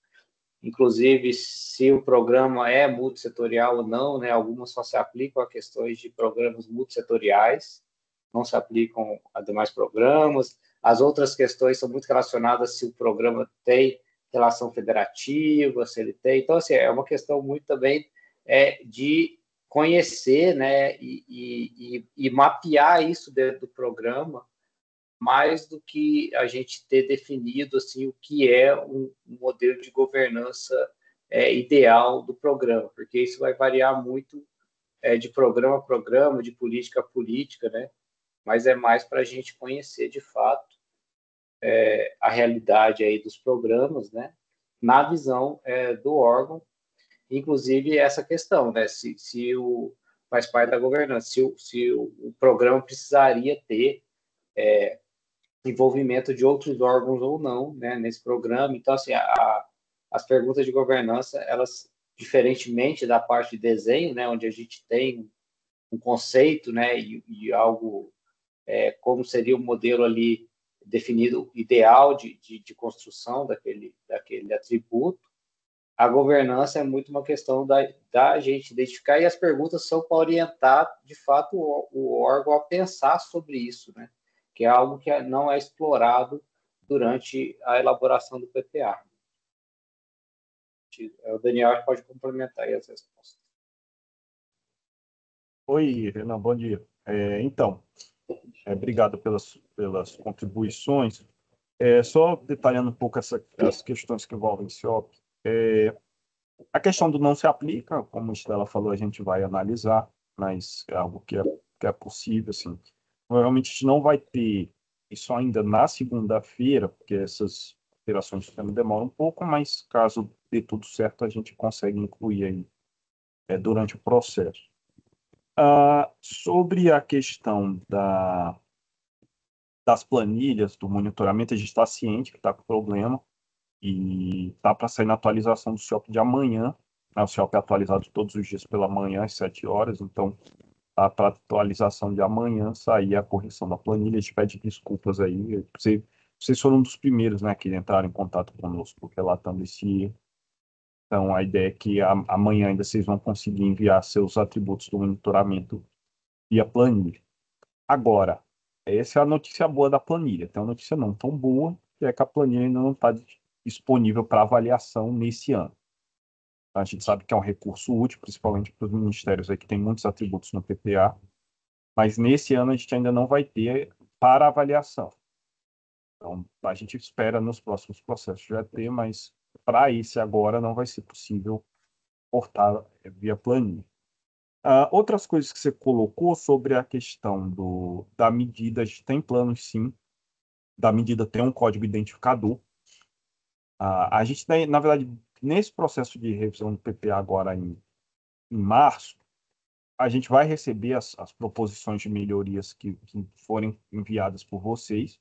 Inclusive, se o programa é multissetorial ou não, né, algumas só se aplicam a questões de programas multissetoriais, não se aplicam a demais programas. As outras questões são muito relacionadas se o programa tem relação federativa, se ele tem. Então, assim, é uma questão muito também de conhecer, né, e mapear isso dentro do programa, mais do que a gente ter definido assim, o que é um modelo de governança ideal do programa, porque isso vai variar muito de programa a programa, de política a política, né? Mas é mais para a gente conhecer de fato a realidade aí dos programas, né? Na visão do órgão, inclusive essa questão, né? Se faz parte da governança, se o programa precisaria ter envolvimento de outros órgãos ou não, né, nesse programa. Então, assim, as perguntas de governança, elas, diferentemente da parte de desenho, né, onde a gente tem um conceito, né, e algo, como seria o modelo ali definido ideal de construção daquele atributo, a governança é muito uma questão da gente identificar, e as perguntas são para orientar, de fato, o órgão a pensar sobre isso, né? Que é algo que não é explorado durante a elaboração do PPA. sentido. O Daniel pode complementar aí as respostas. Oi, Renan, bom dia. Então, obrigado pelas contribuições. Só detalhando um pouco as questões que envolvem CIOP. A questão do não se aplica, como a Estela falou, a gente vai analisar, mas é algo que é possível, assim. Provavelmente a gente não vai ter isso ainda na segunda-feira, porque essas operações de sistema demoram um pouco, mas caso dê tudo certo, a gente consegue incluir aí durante o processo. Sobre a questão das planilhas, do monitoramento, a gente está ciente que está com problema e está para sair na atualização do CIOP de amanhã. O CIOP é atualizado todos os dias pela manhã, às 7 horas, então está para atualização de amanhã sair a correção da planilha. A gente pede desculpas aí. Vocês foram um dos primeiros, né, que entraram em contato conosco relatando esse erro. Então, a ideia é que amanhã ainda vocês vão conseguir enviar seus atributos do monitoramento via planilha. Agora, essa é a notícia boa da planilha. Tem uma notícia não tão boa, que é que a planilha ainda não está disponível para avaliação nesse ano. A gente sabe que é um recurso útil, principalmente para os ministérios aí que tem muitos atributos no PPA, mas nesse ano a gente ainda não vai ter para avaliação. Então, a gente espera nos próximos processos já ter, mas para esse agora não vai ser possível portar via planilha. Outras coisas que você colocou sobre a questão da medida, a gente tem planos sim, da medida tem um código identificador. A gente tem, na verdade, nesse processo de revisão do PPA agora em março, a gente vai receber as proposições de melhorias que forem enviadas por vocês,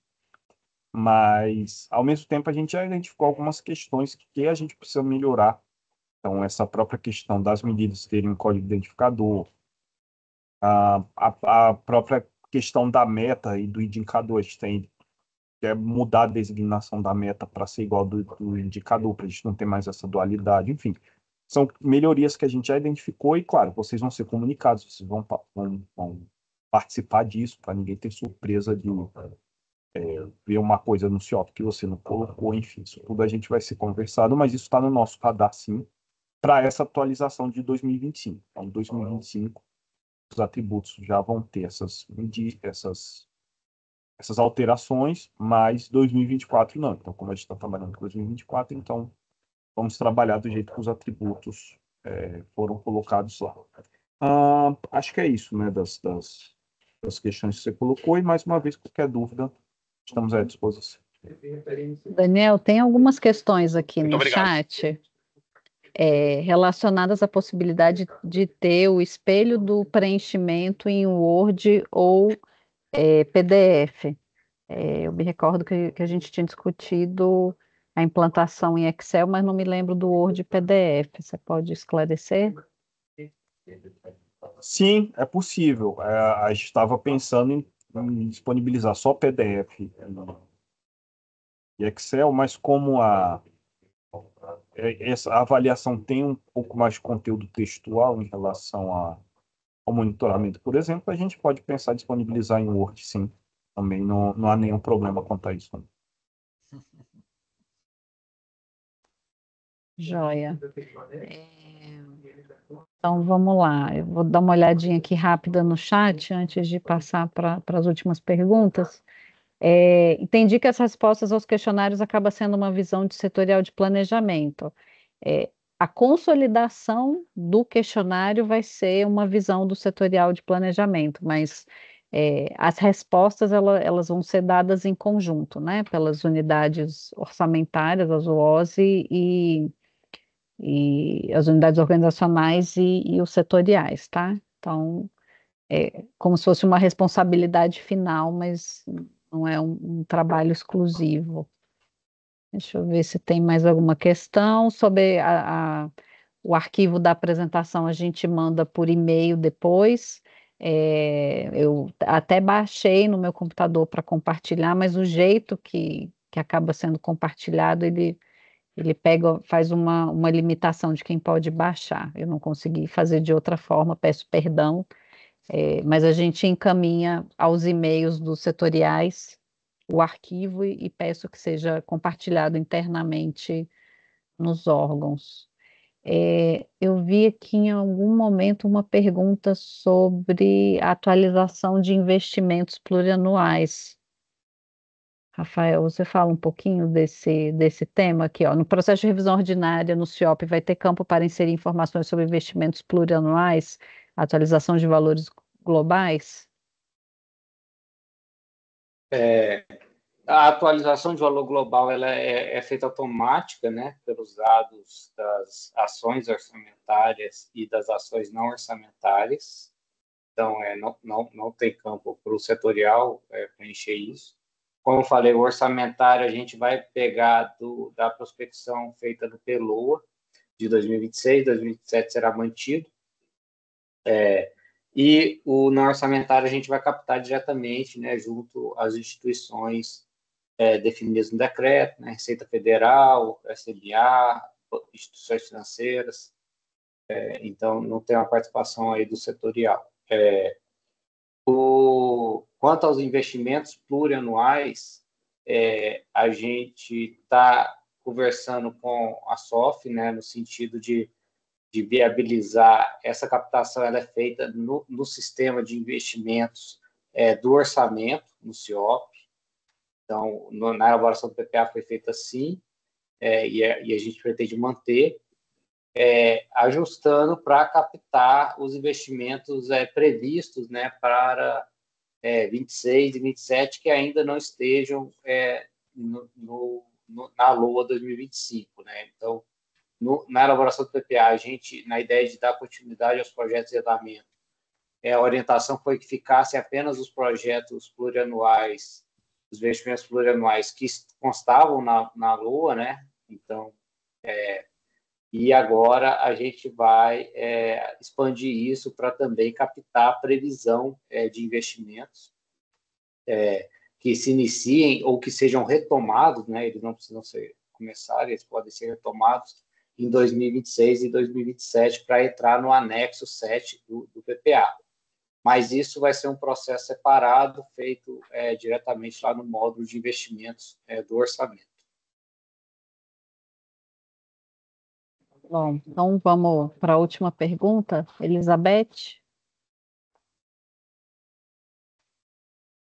mas, ao mesmo tempo, a gente já identificou algumas questões que a gente precisa melhorar. Então, essa própria questão das medidas terem um código identificador, a própria questão da meta e do indicador, a gente tem que mudar a designação da meta para ser igual do indicador, para a gente não ter mais essa dualidade, enfim. São melhorias que a gente já identificou e, claro, vocês vão ser comunicados, vocês vão participar disso, para ninguém ter surpresa de ver uma coisa no CIOP que você não colocou, enfim, isso tudo a gente vai ser conversado, mas isso está no nosso radar, sim, para essa atualização de 2025. Então, em 2025, os atributos já vão ter essas alterações, mas 2024 não. Então, como a gente está trabalhando com 2024, então vamos trabalhar do jeito que os atributos foram colocados lá. Acho que é isso, né, das questões que você colocou, e mais uma vez, qualquer dúvida, estamos à disposição. Daniel, tem algumas questões aqui Muito no obrigado. chat relacionadas à possibilidade de ter o espelho do preenchimento em Word ou PDF. Eu me recordo que a gente tinha discutido a implantação em Excel, mas não me lembro do Word e PDF. Você pode esclarecer? Sim, é possível. A gente estava pensando em disponibilizar só PDF e Excel, mas como essa avaliação tem um pouco mais de conteúdo textual em relação ao monitoramento, por exemplo, a gente pode pensar em disponibilizar em Word, sim. Também não há nenhum problema quanto a isso. Joia. Então, vamos lá. Eu vou dar uma olhadinha aqui rápida no chat antes de passar para as últimas perguntas. Entendi que as respostas aos questionários acabam sendo uma visão de setorial de planejamento. A consolidação do questionário vai ser uma visão do setorial de planejamento, mas as respostas elas vão ser dadas em conjunto, né, pelas unidades orçamentárias, as UOSE e as unidades organizacionais e os setoriais, tá? Então, como se fosse uma responsabilidade final, mas não é um trabalho exclusivo. Deixa eu ver se tem mais alguma questão sobre o arquivo da apresentação, a gente manda por e-mail depois. Eu até baixei no meu computador para compartilhar, mas o jeito que acaba sendo compartilhado, ele faz uma limitação de quem pode baixar. Eu não consegui fazer de outra forma, peço perdão, mas a gente encaminha aos e-mails dos setoriais o arquivo e peço que seja compartilhado internamente nos órgãos. Eu vi aqui em algum momento uma pergunta sobre a atualização de investimentos plurianuais. Rafael, você fala um pouquinho desse tema aqui, ó. No processo de revisão ordinária no CIOP, vai ter campo para inserir informações sobre investimentos plurianuais, atualização de valores globais? A atualização de valor global ela é feita automática, né, pelos dados das ações orçamentárias e das ações não orçamentárias. Então, não tem campo para o setorial preencher isso. Como eu falei, o orçamentário a gente vai pegar da prospecção feita no PELOA de 2026, 2027 será mantido. E o não orçamentário a gente vai captar diretamente, né, junto às instituições definidas no decreto, né, Receita Federal, SBA, instituições financeiras. Então, não tem uma participação aí do setorial. Quanto aos investimentos plurianuais, a gente está conversando com a SOF, né, no sentido de viabilizar essa captação. Ela é feita no sistema de investimentos do orçamento, no CIOP. Então, na elaboração do PPA foi feita assim, e a gente pretende manter, ajustando para captar os investimentos previstos, né, para 26 e 27, que ainda não estejam na LOA 2025. Né? Então, na elaboração do PPA, a gente, na ideia de dar continuidade aos projetos de andamento, a orientação foi que ficassem apenas os projetos plurianuais, os investimentos plurianuais que constavam na LOA, né? Então, e agora a gente vai expandir isso para também captar a previsão de investimentos que se iniciem ou que sejam retomados, né? Eles não precisam começar, eles podem ser retomados em 2026 e 2027 para entrar no anexo 7 do PPA. Mas isso vai ser um processo separado, feito diretamente lá no módulo de investimentos do orçamento. Bom, então vamos para a última pergunta. Elizabeth?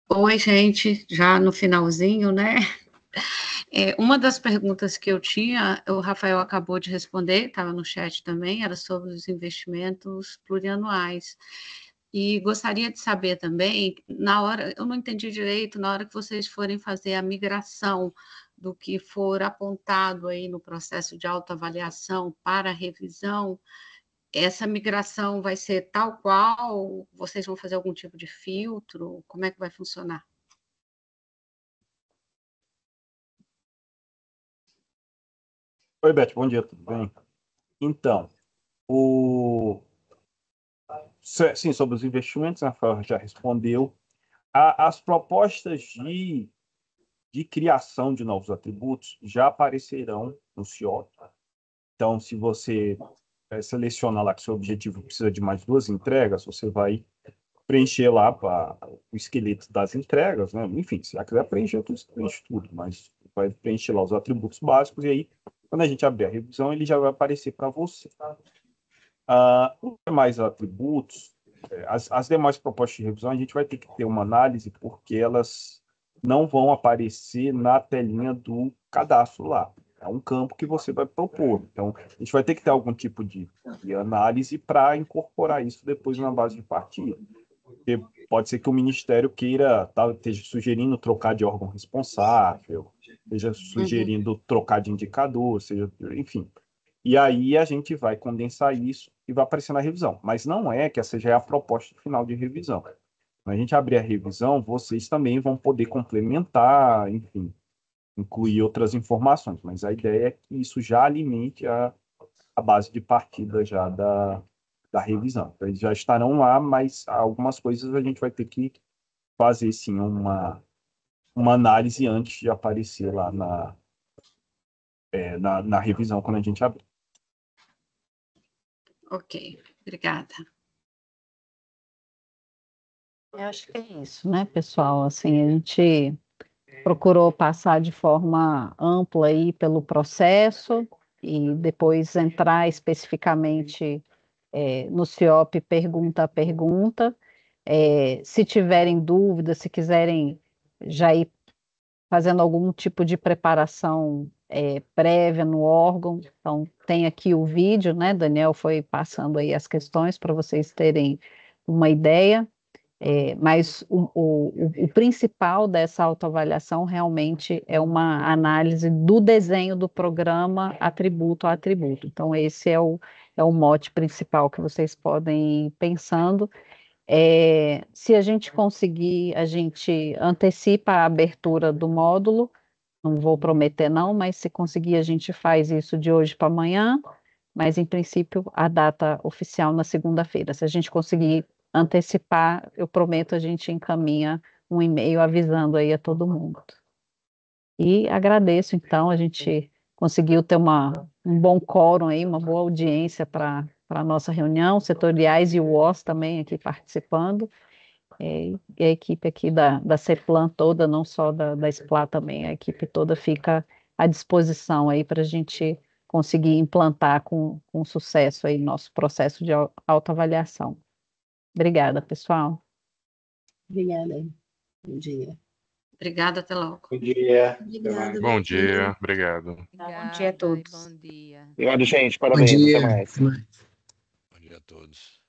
Oi, gente, já no finalzinho, né? Uma das perguntas que eu tinha, o Rafael acabou de responder, estava no chat também, era sobre os investimentos plurianuais. E gostaria de saber também, na hora, eu não entendi direito, na hora que vocês forem fazer a migração do que for apontado aí no processo de autoavaliação para a revisão, essa migração vai ser tal qual? Vocês vão fazer algum tipo de filtro? Como é que vai funcionar? Oi, Beth, bom dia, tudo bem? Então, sim, sobre os investimentos, a Rafael já respondeu. As propostas de criação de novos atributos já aparecerão no CIOP. Então, se você seleciona lá que seu objetivo precisa de mais 2 entregas, você vai preencher lá o esqueleto das entregas, né? Enfim, se quiser preencher tudo, mas vai preencher lá os atributos básicos e aí, quando a gente abrir a revisão, ele já vai aparecer para você. Os demais atributos, as demais propostas de revisão, a gente vai ter que ter uma análise porque elas não vão aparecer na telinha do cadastro lá. É um campo que você vai propor. Então, a gente vai ter que ter algum tipo de análise para incorporar isso depois na base de partida. Porque pode ser que o Ministério esteja sugerindo trocar de órgão responsável, esteja sugerindo trocar de indicador, enfim. E aí a gente vai condensar isso e vai aparecer na revisão. Mas não é que essa já é a proposta final de revisão. Quando a gente abrir a revisão, vocês também vão poder complementar, enfim, incluir outras informações. Mas a ideia é que isso já alimente a base de partida já da revisão. Então, eles já estarão lá, mas algumas coisas a gente vai ter que fazer, sim, uma análise antes de aparecer lá na revisão, quando a gente abrir. Ok, obrigada. Eu acho que é isso, né, pessoal? Assim, a gente procurou passar de forma ampla aí pelo processo e depois entrar especificamente no CIOP pergunta a pergunta. Se tiverem dúvidas, se quiserem já ir fazendo algum tipo de preparação prévia no órgão, então tem aqui o vídeo, né? Daniel foi passando aí as questões para vocês terem uma ideia. Mas o principal dessa autoavaliação realmente é uma análise do desenho do programa atributo a atributo. Então, esse é o mote principal que vocês podem ir pensando. Se a gente conseguir, a gente antecipa a abertura do módulo, não vou prometer não, mas se conseguir, a gente faz isso de hoje para amanhã, mas em princípio a data oficial na segunda-feira. Se a gente conseguir antecipar, eu prometo, a gente encaminha um e-mail avisando aí a todo mundo. E agradeço, então, a gente conseguiu ter um bom quórum aí, uma boa audiência para a nossa reunião, setoriais e o UOS também aqui participando, e a equipe aqui da CEPLAN toda, não só da SPLA também, a equipe toda fica à disposição aí para a gente conseguir implantar com sucesso aí nosso processo de autoavaliação. Obrigada, pessoal. Obrigada. Bom dia. Obrigada, até logo. Bom dia. Obrigada, Bom dia, obrigado. Bom dia a todos. Bom dia. Obrigado, gente. Parabéns. Até mais. Bom dia a todos.